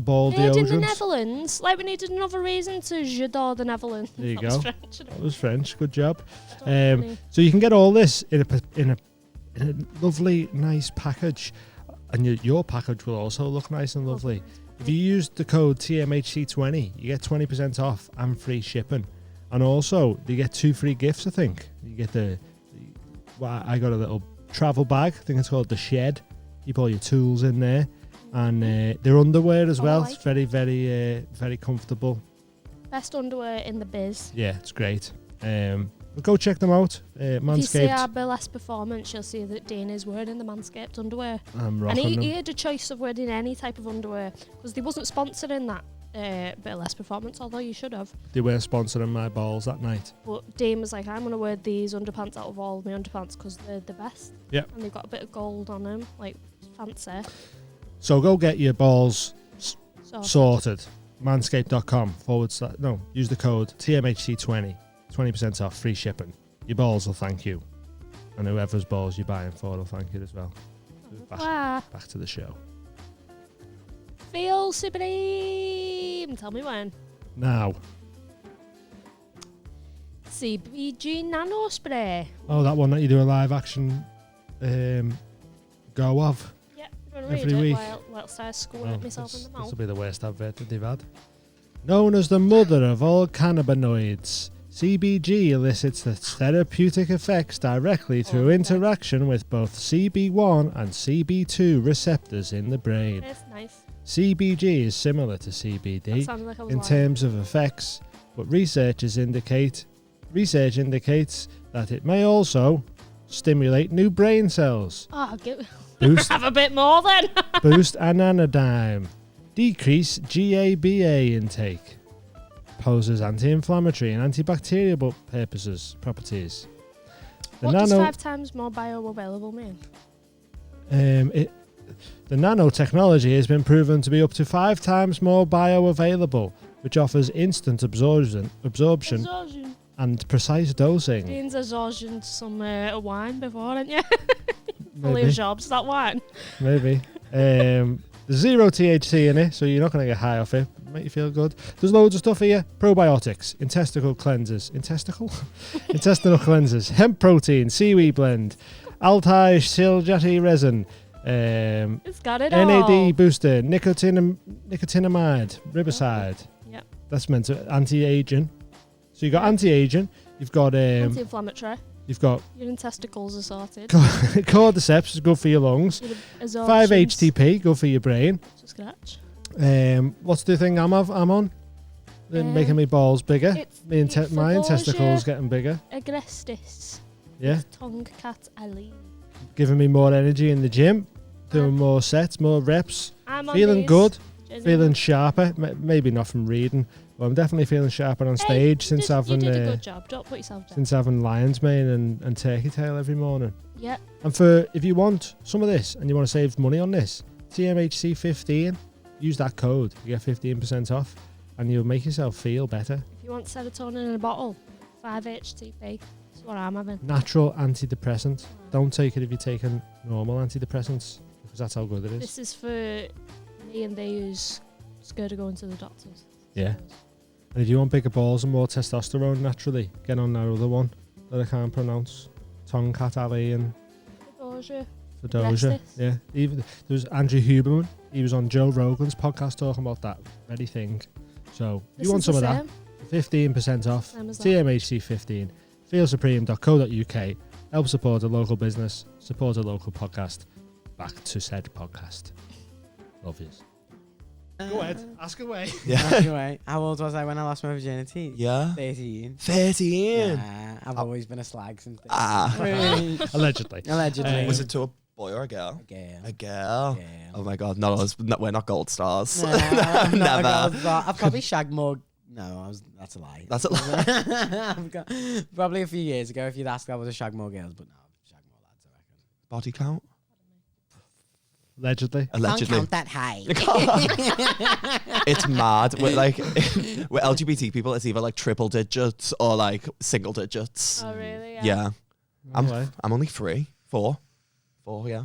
ball Made in the deodorant. Netherlands. Like we needed another reason to j'adore the Netherlands. There you That go. was French. That was French. Good job. I don't really- So you can get all this in a lovely, nice package, and your package will also look nice and lovely. If you use the code TMHC20, you get 20% off and free shipping, and also you get 2 free gifts. I think you get I got a little travel bag. I think it's called the Shed. Keep all your tools in there, and their underwear as Oh, I well. like It's very, very, very comfortable. Best underwear in the biz. Yeah, it's great. But go check them out. If you see our Manscaped. burlesque performance, you'll see that Dean is wearing the Manscaped underwear. I'm And rocking them. he had a choice of wearing any type of underwear because they wasn't sponsoring that burlesque performance, although you should have. They were sponsoring my balls that night. But Dean was like, I'm going to wear these underpants out of all of my underpants because they're the best. Yep. And they've got a bit of gold on them, like fancy. So go get your balls So sorted. Manscaped.com use the code TMHC20. 20% off, free shipping. Your balls will thank you. And whoever's balls you're buying for will thank you as well. Back to the show. Feel supreme. Tell me when. Now. CBG Nano Spray. Oh, that one that you do a live action go of. Yeah, I'm going to Every read week. it whilst I squirt at myself in the This mouth. will be the worst advert that they've had. Known as the mother of all cannabinoids, CBG elicits the therapeutic effects directly through interaction with both CB1 and CB2 receptors in the brain. It's nice. CBG is similar to That CBD sounded like I was in lying. terms of effects, but research indicates that it may also stimulate new brain cells, Oh, boost, have a bit more then. boost anandine, decrease GABA intake, poses anti-inflammatory and antibacterial properties. The What does 5 times more bioavailable mean? The nanotechnology has been proven to be up to 5 times more bioavailable, which offers instant absorption Absorption. and precise dosing. Dean's absorption some wine before, didn't you? Fully Maybe. of jobs, that wine. Maybe. There's 0 THC in it, so you're not going to get high off it. Make you feel good. There's loads of stuff here. Probiotics, intestinal cleansers, intestinal cleansers, hemp protein, seaweed blend, Altai Siljati resin, It's got it all. NAD booster, nicotinamide, riboside. Yep. That's meant to anti-aging. So you've got anti-aging. You've got Anti-inflammatory. you've got Your testicles are sorted. cordyceps, is good for your lungs. 5-HTP, good for your brain. To scratch. What's the thing I'm on? They're making me balls bigger. My intesticles getting bigger. Agrestis. Yeah, Tongue cat alley. giving me more energy in the gym, doing more sets, more reps, I'm on feeling these. good, Genuinely. feeling sharper. Maybe not from reading, but I'm definitely feeling sharper on stage since You having did a good job. Don't put yourself down. since having lion's mane and turkey tail every morning. Yep. And if you want some of this and you want to save money on this, TMHC15, use that code. You get 15% off, and you'll make yourself feel better. If you want serotonin in a bottle, 5-HTP. That's what I'm having. Natural antidepressant. Don't take it if you're taking normal antidepressants, because that's how good it is. This is for me and they who's scared of going to the doctors. Yeah. And if you want bigger balls and more testosterone naturally, get on that other one that I can't pronounce. Tonkat Ali and Fedosia. Restless. Yeah. Even there was Andrew Huberman. He was on Joe Rogan's podcast talking about that very thing. So if you want some of that, 15% off. Same as that. TMHC 15. Feelsupreme.co.uk. Help support a local business. Support a local podcast. Back to said podcast. Love yous. Go ahead. Ask away. Yeah. Anyway, how old was I when I lost my virginity? Yeah. 13. 13. Yeah, I've always been a slag since then. Allegedly. Allegedly. Was it to a boy or a girl? A girl. A girl. Girl. Oh my god, no, we're not gold stars. Nah, I'm not a Never. gold star. I've probably shagged more. No, that's a lie. That's a lie. I've got, probably a few years ago, if you'd asked, I would have shagged more girls, but no, I've shagged more lads, I reckon. Body count? Allegedly. Allegedly. Can't count that high. It's mad. With like with LGBT people, it's either like triple digits or like single digits. Oh, really? Yeah. Anyway. I'm only 4, yeah.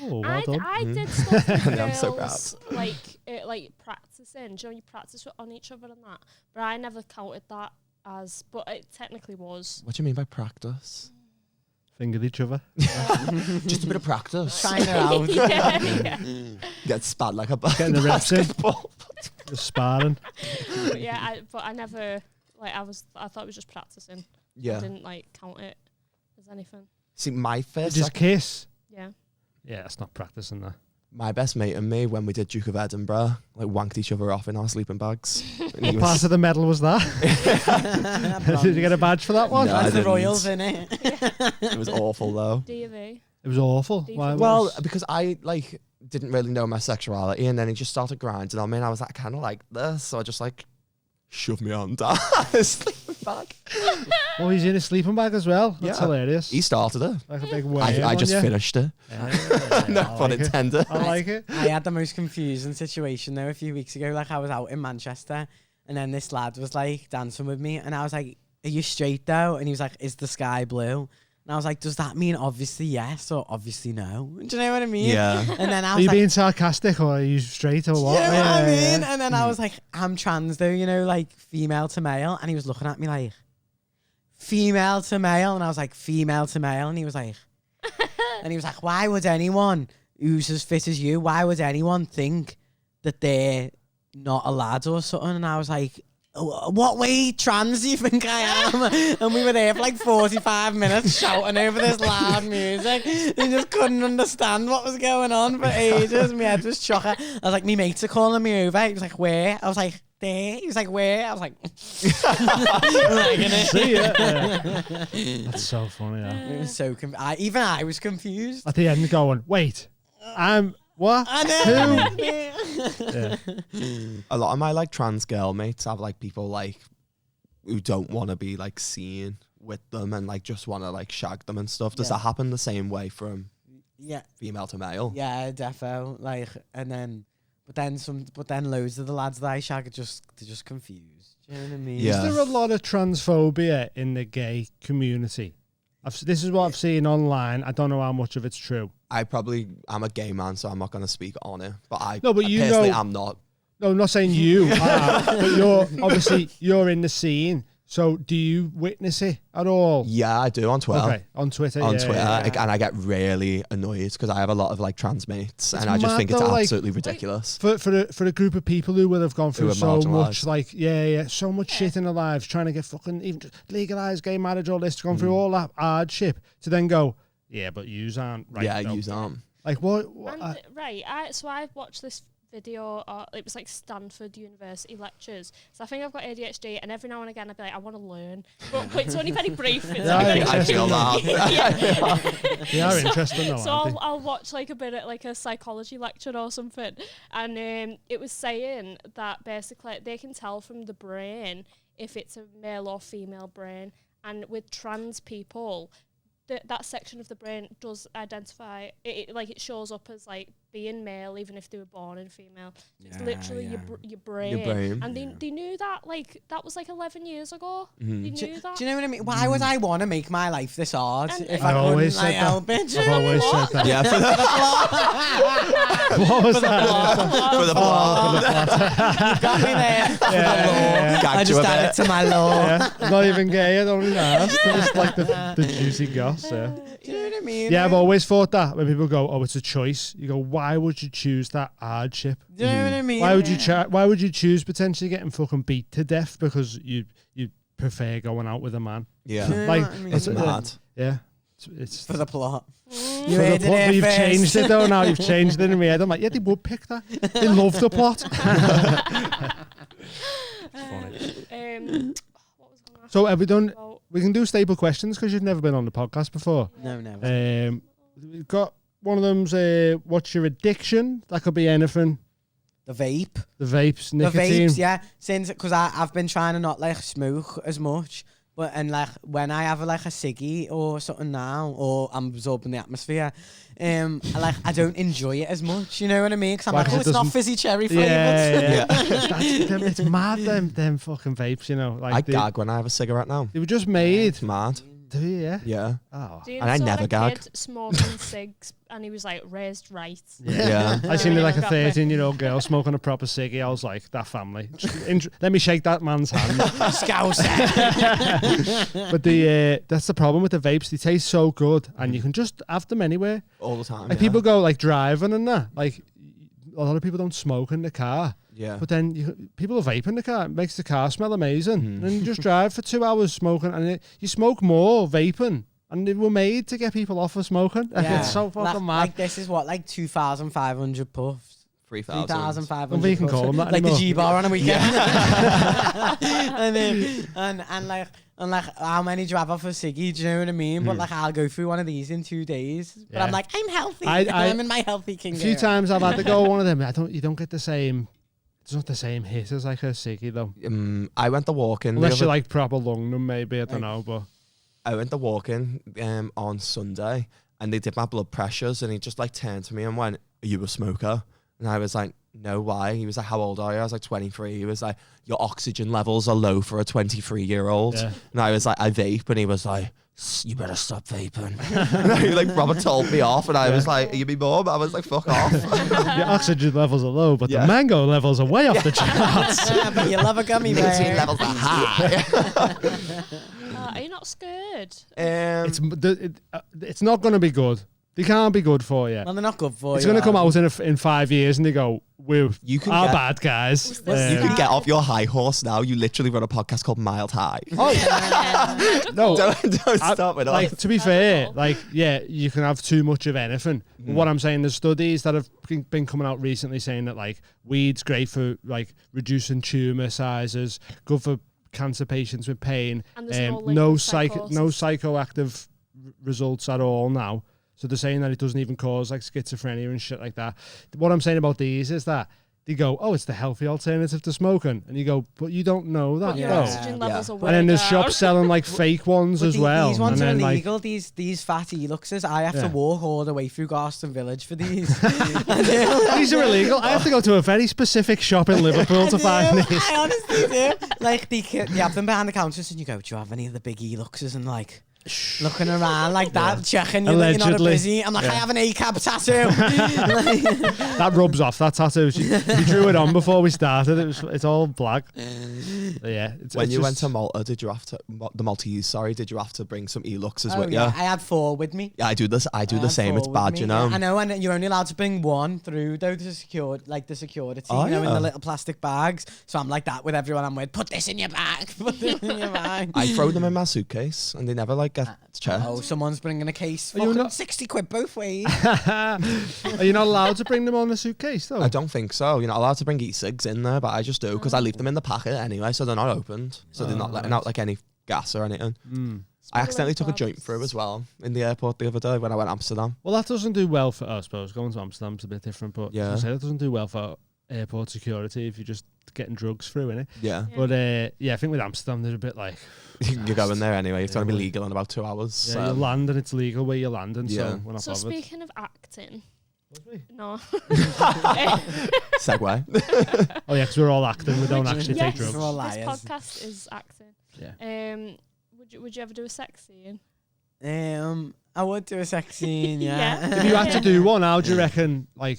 Oh, well done. I did stuff with Yeah, I'm so girls, like practicing. Do you know, you practice on each other and that. But I never counted that as, but it technically was. What do you mean by practice? Fingered each other. Just a bit of practice. Trying her out. yeah. Get spat like a Getting the reps in. basketball. Just sparring. But yeah, I never, like, I thought it was just practicing. I Yeah. didn't, like, count it as anything. See, my first, Just kiss. Yeah. Yeah, it's not practicing that. my best mate and me, when we did Duke of Edinburgh, like wanked each other off in our sleeping bags. And he What part of the medal was that? Did you get a badge for that one? No, I That's the didn't. Royals, innit? It was awful though. DV. It was awful. Deep Why? Well, because I like didn't really know my sexuality, and then he just started grinding on me, and I was like, I kind of like this, so I just like shoved me on down his sleeping bag. Oh, he's in a sleeping bag as well. That's Yeah. hilarious. He started it. Like a big worm I on just you. finished it. Yeah, No I pun like it. intended. I like it. I had the most confusing situation though a few weeks ago. Like I was out in Manchester and then this lad was like dancing with me and I was like, are you straight though? And he was like, is the sky blue? And I was like, does that mean obviously yes or obviously no? Do you know what I mean? Yeah. And then I Are was you like, being sarcastic or are you straight or what? you know what I Yeah, mean? yeah. And then I was like, I'm trans though, you know, like female to male. And he was looking at me like, female to male. And I was like, female to male. And he was like, why would anyone who's as fit as you, why would anyone think that they're not a lad or something? And I was like, what way trans do you think I am? And we were there for like 45 minutes shouting over this loud music. We just couldn't understand what was going on for ages. My head was chocker. I was like, me mates are calling me over. He was like, where? I was like, there. He was like, where? I was like, See ya. That's so funny. Yeah. it was so even I was confused. At the end, going, wait, I'm what? I know. Yeah. A lot of my like trans girl mates have like people like who don't want to be like seen with them and like just want to like shag them and stuff. Does Yeah. that happen the same way from Yeah. female to male? Yeah, defo. Like, and then, but then loads of the lads that I shag they're just confused. Do you know what I mean? Yeah. Is there a lot of transphobia in the gay community? This is what I've seen online. I don't know how much of it's true. I'm a gay man, so I'm not going to speak on it. But you personally, know- I'm not. No, I'm not saying you are, but you're in the scene. So do you witness it at all? Yeah, I do on Twitter. Okay, on Twitter. On yeah, Twitter, yeah. and I get really annoyed because I have a lot of like trans mates, and I just mad think it's though, like- absolutely ridiculous. For a group of people who will have gone through are so much, marginalised. like so much shit in their lives, trying to get fucking even legalized gay marriage, all this, gone through all that hardship, to then go, yeah, but yous aren't right. Yeah, though. use aren't. Like what? And, so I watched this video, it was like Stanford University lectures. So I think I've got ADHD, and every now and again I'd be like, I want to learn, but it's only very brief. It's Yeah, only I very feel brief. that. They are interesting though, So aren't they? I'll watch like a bit of like a psychology lecture or something, and it was saying that basically they can tell from the brain if it's a male or female brain, and with trans people, that section of the brain does identify it, like it shows up as like being male even if they were born in female. It's literally your brain. Your brain. And they knew that, like that was like 11 years ago. They knew that. Do you know what I mean? Why would I want to make my life this hard And if I I always couldn't like said that. help it? Do you I've know what I always mean? said that. Yeah, What was that? for the plot. Got me there. Yeah. I just added to my law. Yeah. Not even gay, I don't even ask. Just like the juicy goss. Yeah. Do you know what I mean? Yeah, I've always thought that when people go, "Oh, it's a choice." You go, "Why would you choose that hardship? Do you know what I mean? Why would you Why would you choose potentially getting fucking beat to death because you prefer going out with a man?" Yeah, Like what I mean? it's mad. Yeah, it's For the plot. for You the heard it plot, but here you've first. changed it though. Now you've changed it in my head. I'm like, yeah, they would pick that. They love the plot. What was I gonna ask So have we done? about? We can do staple questions because you've never been on the podcast before. No. We've got one of them's what's your addiction? That could be anything. The vape. The vapes, The nicotine. vapes, yeah. Since, because I've been trying to not like smoke as much. But, and like when I have like a ciggy or something now, or I'm absorbing the atmosphere, I don't enjoy it as much. You know what I mean? Because I'm Why? like, 'Cause oh, it it's not doesn't- fizzy cherry flavored. Yeah. It's mad them fucking vapes, you know. Like I gag when I have a cigarette now. they were just made. It's mad. Do you? Yeah. Yeah. Oh. Dean And I saw never a gag. kid smoking cigs, and he was like raised right. Yeah. I seen like a Got me. 13-year-old girl smoking a proper ciggy. I was like, that family. Let me shake that man's hand. Scouse. But that's the problem with the vapes. They taste so good, and you can just have them anywhere. All the time. Like people go like driving and that. Like a lot of people don't smoke in the car, Yeah. but then people are vaping in the car. It makes the car smell amazing. And then you just drive for 2 hours smoking, and you smoke more vaping. And they were made to get people off of smoking. It's so fucking mad. Like this is what, like 2,500 puffs. 3,000. 3,500. Well, we can call them that like the anymore. G-bar on a weekend. and like how many do you have off a ciggy? Do you know what I mean? But like I'll go through one of these in 2 days. But Yeah. I'm like, I'm healthy. I- I'm in my healthy A kingdom. few times I've had to go one of them. You don't get the same. It's not the same hit as like a ciggy though. I went the walk-in. Unless you like proper lung them, maybe. I don't know, but I went the walk-in on Sunday, and they did my blood pressures, and he just like turned to me and went, "Are you a smoker?" And I was like, "No, why?" He was like, "How old are you?" I was like, 23. He was like, "Your oxygen levels are low for a 23-year-old." Yeah. And I was like, "I vape," and he was like, "You better stop vaping." And he like Robert told me off, and I was like, "Are you me mum?" I was like, "Fuck off." your oxygen levels are low, but Yeah. the mango levels are way off the charts. But you love a gummy Nicotine bear. levels are high. Are you not scared? It's not going to be good. They can't be good for you. Well, they're not good for It's you. going to come out in 5 years and they go, we're You can our get- bad guys. You can get off your high horse now. You literally run a podcast called Mild High. No, Don't stop it. like, to be fair, like, yeah, you can have too much of anything. But what I'm saying, there's studies that have been coming out recently saying that, like, weed's great for, like, reducing tumour sizes, good for cancer patients with pain. And there's no link no with psychosis. psychoactive results at all now. So they're saying that it doesn't even cause, like, schizophrenia and shit like that. What I'm saying about these is that they go, oh, it's the healthy alternative to smoking. And you go, but you don't know that. But your though. oxygen levels are way And then there's down. shops selling, like, fake ones as well. These ones and are then, illegal. These fatty luxes. I have Yeah. to walk all the way through Garston Village for these. these are illegal. I have to go to a very specific shop in Liverpool to find these. I honestly do. Like, you have them behind the counters and you go, do you have any of the big E-luxes? And like, looking around like that, checking you that you're not Allegedly. busy. I'm like, I have an ACAB tattoo. That rubs off, that tattoo. You drew it on before we started. It's all black. Yeah. When you went to Malta, did you have to the Maltese? Sorry, did you have to bring some E-luxes with you? I had 4 with me. Yeah, I do this. I do the had same. 4 It's with bad, me. you know. I know, and you're only allowed to bring 1 through though the security, Oh, in yeah. the little plastic bags. So I'm like that with everyone I'm with. Put this in your bag. Put this in your bag. I throw them in my suitcase, and they never like get checked. Oh, someone's bringing a case. Are you Fucking not- 60 quid both ways. Are you not allowed to bring them on the suitcase, though? I don't think so. You're not allowed to bring e-cigs in there, but I just do because I leave them in the packet anyway, so they're not opened. So they're not letting out like any gas or anything. I accidentally took a joint through as well in the airport the other day when I went to Amsterdam. Well, that doesn't do well for, I suppose, going to Amsterdam's a bit different, but Yeah. I say that doesn't do well for airport security if you're just getting drugs through, innit? Yeah. But, yeah, I think with Amsterdam, they're a bit like... You're going there anyway. It's going to be legal in about 2 hours. Yeah, so. you land and it's legal where you're landing, Yeah. so we're not So bothered. speaking of acting, no. Segue. Oh, yeah, because we're all acting. We don't actually yes, take drugs. We're all this liars. podcast is acting. Yeah. Would you ever do a sex scene? I would do a sex scene, yeah. If you had to do one, how do you reckon, like...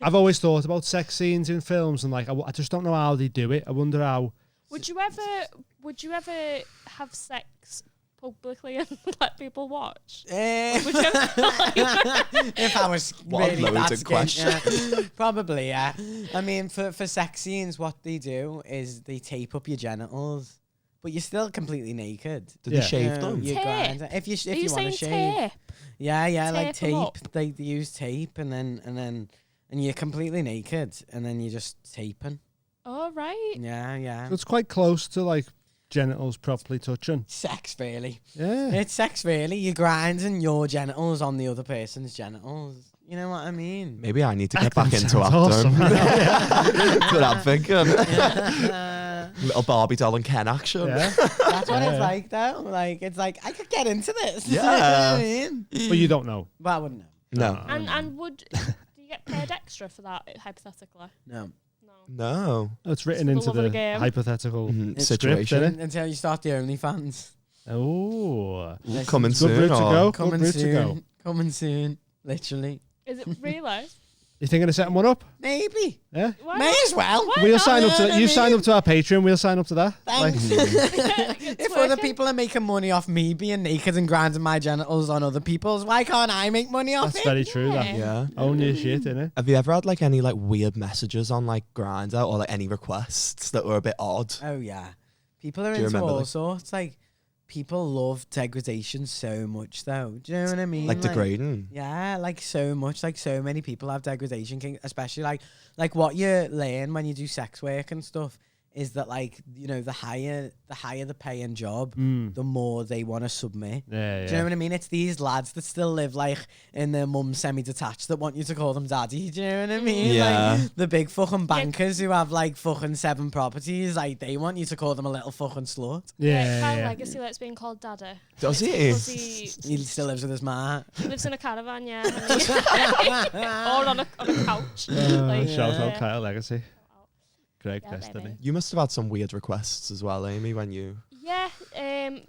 I've always thought about sex scenes in films and, like, I just don't know how they do it. I wonder how... Would you ever have sex publicly and let people watch? Would you ever, If I was What a really that loaded skint, question. yeah. Probably, yeah. I mean, for sex scenes, what they do is they tape up your genitals, but you're still completely naked. Did Yeah. they shave You know, them? you Tape? grind- If you Are you want saying to shave, tape? yeah, like Tape 'em up? tape. They use tape, and you're completely naked, and then you're just taping. Oh right. Yeah. So it's quite close to, like, genitals properly touching. Sex, really. Yeah. It's sex, really. You're grinding your genitals on the other person's genitals. You know what I mean? Maybe I need to get Acting back into sounds acting. awesome. That's what I'm thinking. Little Barbie doll and Ken action. Yeah. That's what it's like, though. Like, it's like, I could get into this. Yeah. You know what I mean? But you don't know. But I wouldn't know. No. And do you get paid extra for that hypothetically? No. No. It's written the into love of the the game. hypothetical Mhm. script, Situation. innit? Until you start the OnlyFans. Oh. Coming Good soon. route to or- go. Coming Good route to go. soon. Coming soon. Literally. Is it really? You thinking of setting one up? Maybe. Yeah. Why May not? as well. Why We'll not? sign up to know what I you. Sign mean? up to our Patreon. We'll sign up to that. Thanks. It's If other working. people are making money off me being naked and grinding my genitals on other people's, why can't I make money off That's it? very true. That. Yeah. Own your shit, innit? Have you ever had like any like weird messages on like Grindr or like any requests that were a bit odd? Oh yeah, people are Do you into remember all them? sorts. Like people love degradation so much, though. Do you know what I mean? Like degrading. Yeah, like so much. Like so many people have degradation king, especially like what you learn when you do sex work and stuff is that like, you know, the higher the paying job, the more they want to submit. Yeah, Do you know what I mean? It's these lads that still live like in their mum's semi-detached that want you to call them daddy. Do you know what I mean? Yeah. Like the big fucking bankers who have like fucking 7 properties, like they want you to call them a little fucking slut. Yeah, Kyle Yeah. Legacy likes being called Daddy. Does It's he? because he He still lives with his ma. lives in a caravan, yeah. Or on a couch. Shout out yeah. Kyle Legacy. Great Yeah, destiny. baby. You must have had some weird requests as well, Amy, when you Yeah,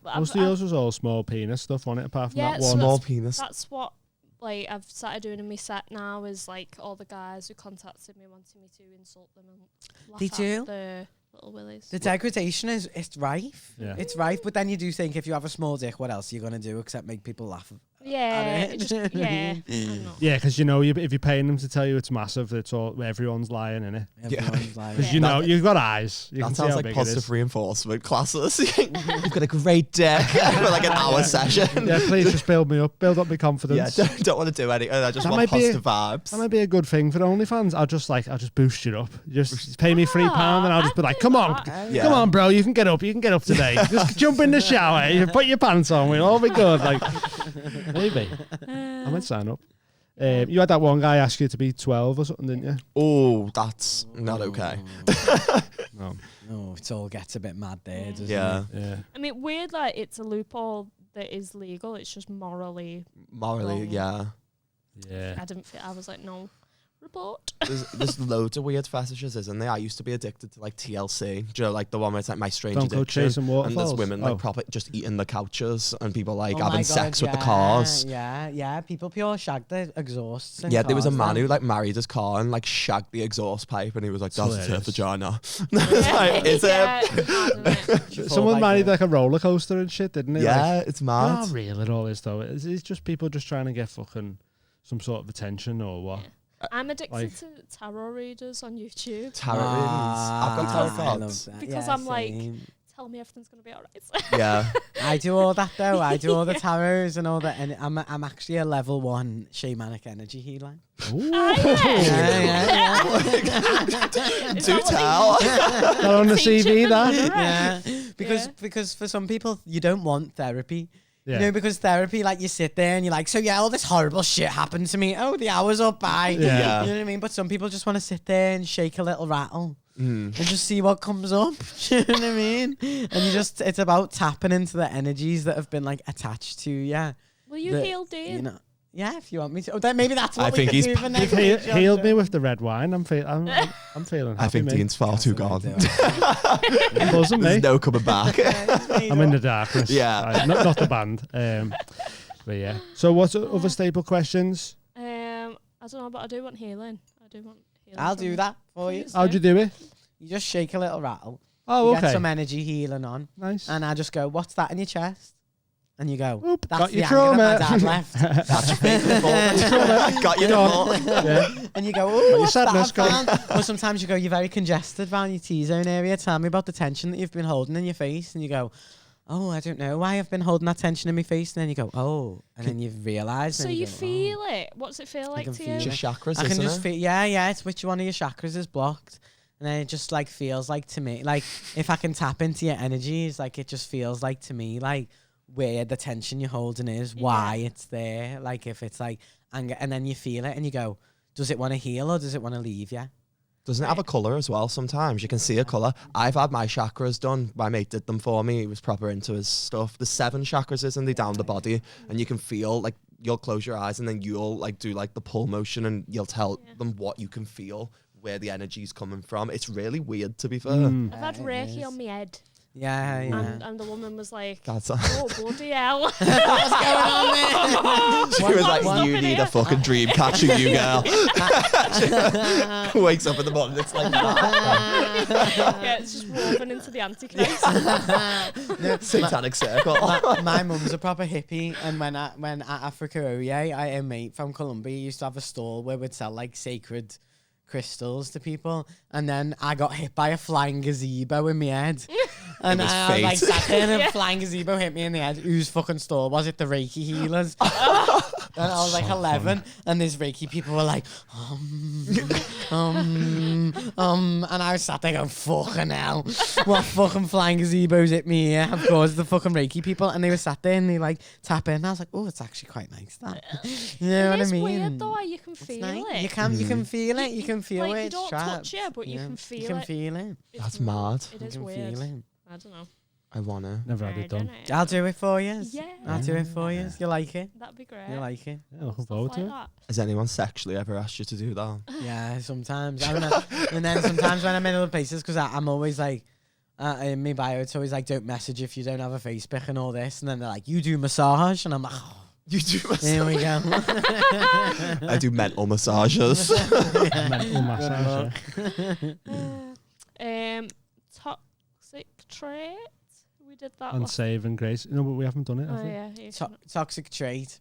Most of yours was all small penis stuff on it, apart from Yeah, that so one. small penis. that's what like I've started doing in my set now is like all the guys who contacted me wanting me to insult them and laugh They at do? the little willies. The degradation it's rife. Yeah. It's rife, but then you do think if you have a small dick, what else are you gonna do except make people laugh Yeah, it. just, yeah. I don't know. Yeah, because you know, if you're paying them to tell you it's massive, it's all everyone's lying in it. Everyone's like, Because you know, you've got eyes. You That can see sounds how like big it positive is. reinforcement classes. You've got a great deck for like an hour session. Yeah, please just build me up, build up my Yeah, confidence. don't want to do anything. I just That want might be positive vibes. That might be a good thing for OnlyFans. I'll just boost you up. Just pay me £3 and I'll just be like, come on, Yeah. come on, bro, you can get up today. Just jump in the shower, you put your pants on, we'll all be good. Like, maybe. I might sign up. You had that one guy ask you to be 12 or something, didn't you? Oh, that's not okay. No. Oh, it all gets a bit mad there, doesn't Yeah. it? Yeah. I mean, weird, like, it's a loophole that is legal. It's just morally. Morally, yeah. Yeah. I didn't feel. I was like, no, report. There's loads of weird fetishes, isn't there? I used to be addicted to like TLC. Do you know, like the one where it's like My Strange Don't go Addiction? chasing And waterfalls. there's women like Oh. proper just eating the couches and people like Oh my having God, sex with the cars. Yeah. People pure shag the exhausts. in Yeah, there was a cars man now. who like married his car and like shagged the exhaust pipe and he was like, that's her hilarious. vagina. It's like, is Yeah, it? it's mad, isn't it? Someone like married a- like a roller coaster and shit, didn't they? Yeah, Like, it's how mad. real it all is, though. It's just people just trying to get fucking some sort of attention or what. I'm addicted Like- to tarot readers on YouTube. Tarot readings. I've got tarot I cards. love that. Because Yeah, I'm like- same. Tell me everything's gonna be alright. Yeah. I do all that though. I do all the tarots and all that, and I'm actually a level 1 shamanic energy healer. Ooh. Do tell. Not on the CV, that. Yeah, because for some people you don't want therapy. Yeah. You know, because therapy, like you sit there and you're like, so yeah, all this horrible shit happened to me. Oh, the hour's up, bye. Yeah. You know what I mean? But some people just want to sit there and shake a little rattle and just see what comes up. You know what I mean? And it's about tapping into the energies that have been like attached to you. Will you heal, Dean? You know, yeah, if you want me to. Oh, then maybe that's what I we think can he's do for next You've week, healed John. me with the red wine. I'm feeling happy. I think mate. Dean's far too gone. It wasn't There's me. no coming back. I'm in the darkness. Yeah. Right, not the band. But yeah. So what's other staple questions? I don't know, but I do want healing. I do want healing. I'll from do you. that for you. Please How'd you do it? You just shake a little rattle. Oh, You okay. get some energy healing on. Nice. And I just go, what's that in your chest? And you go, Oop, that's got the your anger that my trauma. dad left. That's your fake nipple. Got your nipple. Yeah. And you go, oh, what's that sadness I found? Or sometimes you go, you're very congested around your T-zone area. Tell me about the tension that you've been holding in your face. And you go, oh, I don't know why I've been holding that tension in my face. And then you go, oh. And then you've realised. So and you go, feel it. What does it feel like can to feel It's you? your chakras, I can isn't just it? feel, yeah, it's which one of your chakras is blocked. And then it just like feels like to me, like if I can tap into your energies, like it just feels like to me, like where the tension you're holding is, why it's there. Like if it's like anger, and then you feel it and you go, does it want to heal or does it want to leave you? Doesn't it have a colour as well sometimes? You can see a colour. I've had my chakras done. My mate did them for me. He was proper into his stuff. There's 7 chakras, isn't they, down the body? And you can feel, like, you'll close your eyes and then you'll, like, do, like, the pull motion and you'll tell them what you can feel, where the energy's coming from. It's really weird, to be fair. Mm. I've had it Reiki is. on my head. Yeah. And the woman was like, That's oh, bloody hell. What's going on there? She was like, What's you happening need here?" a fucking dream catcher, you girl. Wakes up in the morning, it's like that. Yeah, it's just woven into the Antichrist. Satanic circle. My mum's a proper hippie, and when at Africa OE, I had a mate from Colombia used to have a stall where we'd sell like sacred crystals to people, and then I got hit by a flying gazebo in my head. And It was I was like fate. sat there and a flying gazebo hit me in the head. Whose fucking stall was it? The Reiki healers. And I was like 11, and these Reiki people were like, and I was sat there going, fucking hell, what fucking flying gazebos hit me here? Of course, the fucking Reiki people, and they were sat there and they like tap in. And I was like, oh, it's actually quite nice. That, you know It what I is mean? weird though how you can It's feel nice. it. You can feel it. You can feel like, where you it's don't trapped. touch it, but you can feel You can it. feel it. It's That's weird. mad. It You is can weird. feel it. I don't know. I wanna. Never had I it done. don't know. I'll do it for you. Yeah. I'll do it for you. You like it? That'd be great. You like it? Yeah, looking Stuff forward to like it. that. Has anyone sexually ever asked you to do that? Yeah, sometimes. And then sometimes when I'm in other places, because I'm always like, in my bio, it's always like, don't message if you don't have a Facebook and all this. And then they're like, you do massage? And I'm like, oh, You do here we go. I do mental massages. Mental massage. Toxic trait. We did that. And last. save and grace. No, but we haven't done it, have Oh we? yeah. You To- can- toxic trait.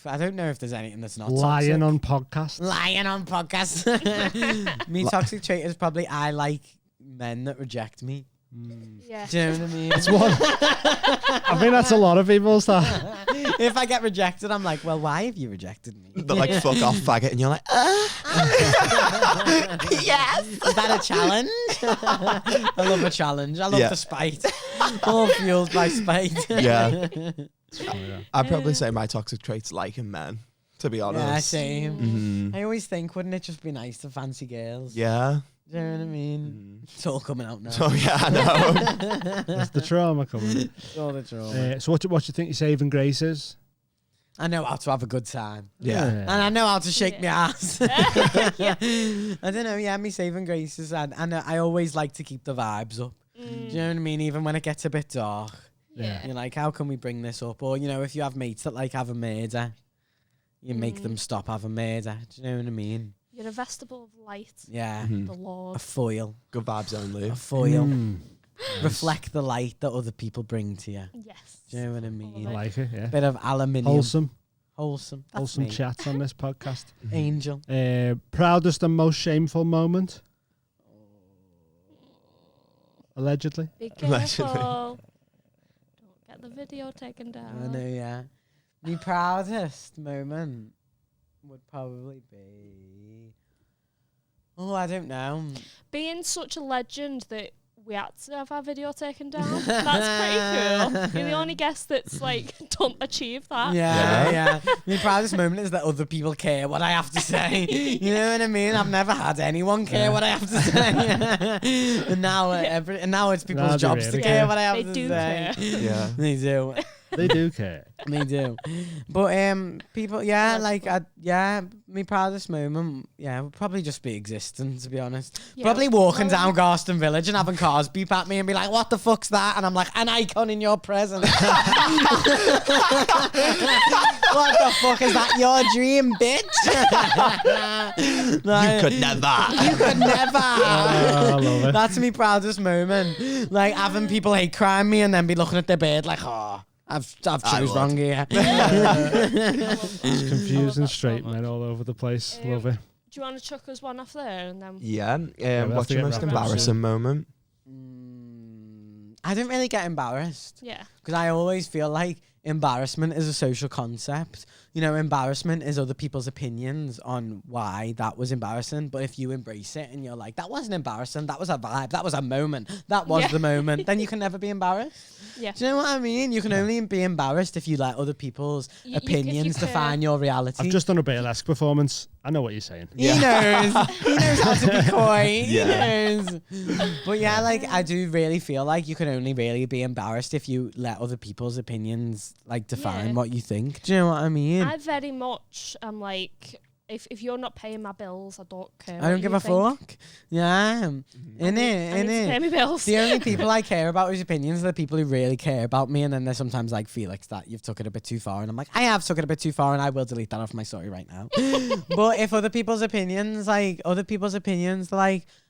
I don't know if there's anything that's not Lying toxic. on podcasts. Lying on podcasts. Me toxic trait is probably I like men that reject me. Yeah. Do you know what I mean? It's one. I think that's a lot of people's that. If I get rejected, I'm like, well, why have you rejected me? They're like, fuck off, faggot. And you're like, yes. Is that a challenge? I love a challenge. I love Yeah. the spite. All fueled by spite. Yeah. I'd probably say my toxic trait's liking men, to be honest. Yeah, same. Mhm. I always think, wouldn't it just be nice to fancy girls? Yeah. Do you know what I mean? It's all coming out now. So, yeah, I know. There's the trauma coming. It's all the trauma. So what do you think your saving grace is? I know how to have a good time. Yeah. And I know how to shake my ass. Yeah. I don't know, yeah, me saving graces. And I always like to keep the vibes up. Do you know what I mean? Even when it gets a bit dark. Yeah. You're like, how can we bring this up? Or, you know, if you have mates that like have a murder, you make them stop having murder. Do you know what I mean? You're a vestibule of light. Yeah. The A Lord. foil. Good vibes only. A foil. Mm. Reflect the light that other people bring to you. Yes. Do you know what I I mean? like it, yeah. Bit of aluminium. Wholesome. Wholesome. That's Wholesome me. chats on this podcast. Angel. Proudest and most shameful moment? Allegedly. Be Allegedly. careful. Don't get the video taken down. I know, yeah. My proudest moment would probably be... Oh, I don't know. Being such a legend that we had to have our video taken down. That's pretty cool. You're the only guest that's like don't achieve that. Yeah. My proudest moment is that other people care what I have to say. You know what I mean? I've never had anyone care what I have to say. And now, now it's people's Now they jobs to really care care. what I have They to do say. care. Yeah. They do. They do care. They do. But people, yeah, like, my proudest moment, would probably just be existing, to be honest. Yeah. Probably walking down Garston Village and having cars beep at me and be like, what the fuck's that? And I'm like, an icon in your presence. What the fuck is that? Your dream, bitch? You could never. You could never. I love it. That's my proudest moment. Like, having people hate crime me and then be looking at their bed like, oh, I've chose would. wrong here. It's confusing straight so men all over the place. Love it. Do you want to chuck us one off there and then? Yeah. we'll have What's to your get most wrapped up embarrassing soon. moment? I don't really get embarrassed Yeah. because I always feel like embarrassment is a social concept. You know, embarrassment is other people's opinions on why that was embarrassing. But if you embrace it and you're like, that wasn't embarrassing, that was a vibe, that was a moment, that was Yeah. the moment, then you can never be embarrassed. Yeah. Do you know what I mean? You can only be embarrassed if you let other people's If you opinions care. define your reality. I've just done a burlesque performance. I know what you're saying. He knows. He knows how to be coy. Yeah. He knows. But yeah, like I do really feel like you can only really be embarrassed if you let other people's opinions like define Yeah. what you think. Do you know what I mean? I very much am like, if you're not paying my bills, I don't care. I don't give a fuck. Yeah. I need to pay In my bills. The only people I care about whose opinions are the people who really care about me. And then there's sometimes like Felix that you've took it a bit too far. And I'm like, I have took it a bit too far and I will delete that off my story right now. But if other people's opinions, like,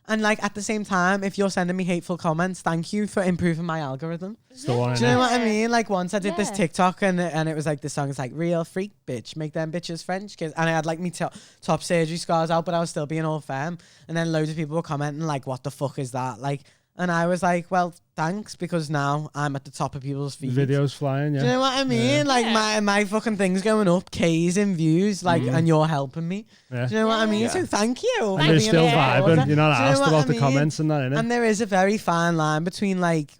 and like at the same time, if you're sending me hateful comments, thank you for improving my algorithm. It's the one. Do you know what I Yeah. mean? Like once I did this Yeah. TikTok and it was like this song is like real freak bitch, make them bitches French kiss, and I had like me top surgery scars out, but I was still being all femme. And then loads of people were commenting like, "What the fuck is that?" Like, and I was like, "Well, thanks, because now I'm at the top of people's feet." Videos flying, yeah. Do you know what I mean? Yeah. Like Yeah. my fucking thing's going up, K's in views, like, and you're helping me. Yeah. Do you know what I mean? Yeah. So thank you. for And they're being still a supporter. vibing. You're not Do you know asked what about I the mean? comments and that, innit? And there is a very fine line between like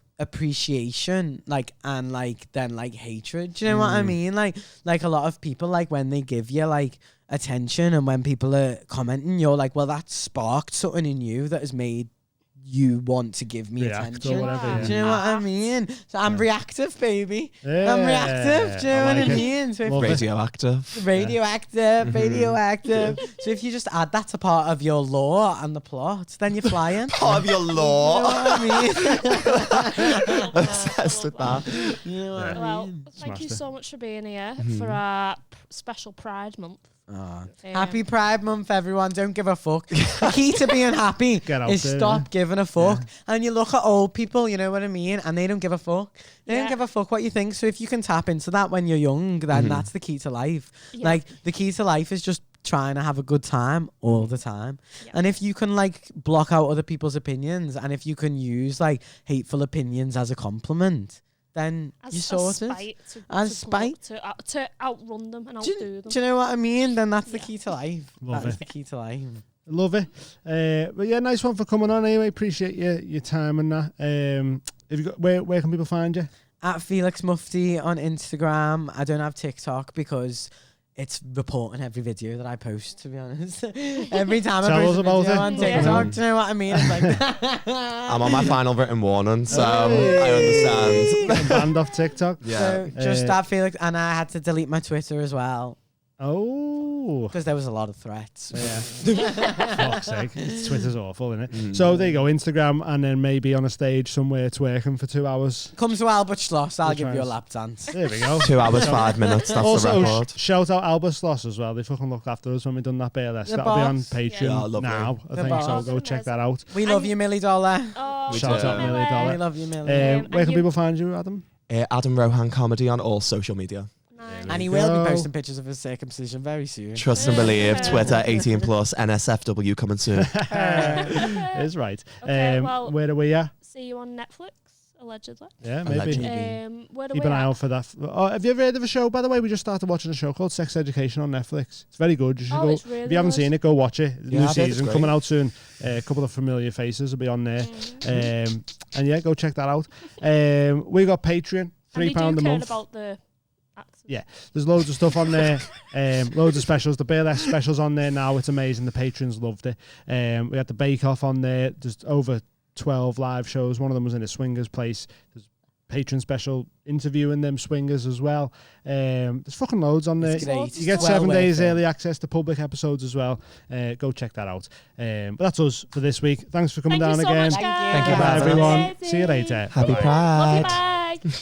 appreciation, like, and like then like hatred. Do you know what I mean? Like a lot of people, like when they give you like attention and when people are commenting, you're like, well, that sparked something in you that has made you want to give me React attention. or whatever, Yeah. yeah. Do you know what I mean? So I'm reactive, baby. Yeah, I'm reactive. Do you know I what I like it. mean? So if Love it. Radioactive. radioactive. So if you just add that to part of your lore and the plot, then you're flying. Part of your You know law. what I Obsessed with that. mean? You know what I Well, mean? thank you Smashed it. so much for being here for our special Pride Month. Happy Pride Month, everyone. Don't give a fuck. The key to being happy is stop giving a fuck. Yeah. And you look at old people, you know what I mean? And they don't give a fuck. They don't give a fuck what you think. So if you can tap into that when you're young, then that's the key to life. Yeah. Like, the key to life is just trying to have a good time all the time. Yeah. And if you can, like, block out other people's opinions, and if you can use, like, hateful opinions as a compliment, then you sorted. To outrun them and outdo them. Do you know what I mean? Then that's the key to life. That's the key to life. Love it. But yeah, nice one for coming on anyway. Appreciate your time and that. Have you got, where can people find you? At Felix Mufti on Instagram. I don't have TikTok because it's reporting every video that I post, to be honest. Every time I post a video on TikTok, do you know what I mean? It's like I'm on my final written warning, so I understand. Banned off TikTok. Yeah. So just that Felix, and I had to delete my Twitter as well. Oh. Because there was a lot of threats. So yeah. Fuck's sake. Twitter's awful, isn't it? So there you go, Instagram, and then maybe on a stage somewhere twerking for 2 hours. Come to Albert Schloss, I'll give you a lap dance. There we go. 2 hours, 5 minutes, that's also, the record. Shout out Albert Schloss as well. They fucking looked after us when we done that BLS. That'll be on Patreon now, I think, so go check that out. We love you, Millie Dollar. Oh, shout out Millie Dollar. We love you, Millie. Where can people find you, Adam? Adam Rohan Comedy on all social media. And he will be posting pictures of his circumcision very soon. Trust and believe. Twitter 18 plus NSFW coming soon. Is right. Okay, well, where are we at? See you on Netflix, allegedly. Yeah, maybe. Where Keep an eye out for that. Oh, have you ever heard of a show, by the way? We just started watching a show called Sex Education on Netflix. It's very good. You should go. It's really if you haven't seen it, go watch it. New season coming out soon. A couple of familiar faces will be on there. And yeah, go check that out. We got Patreon, £3 a month. About the yeah, there's loads of stuff on there, loads of specials. The BLS specials on there now. It's amazing. The patrons loved it. We had the Bake Off on there. There's over 12 live shows. One of them was in a swingers place. There's patron special interviewing them swingers as well. There's fucking loads on there. You get 7 days early access to public episodes as well. Go check that out. But that's us for this week. Thanks for coming down again. Thank you. Thank you, everyone. See you later. Happy Pride. Love you, bye.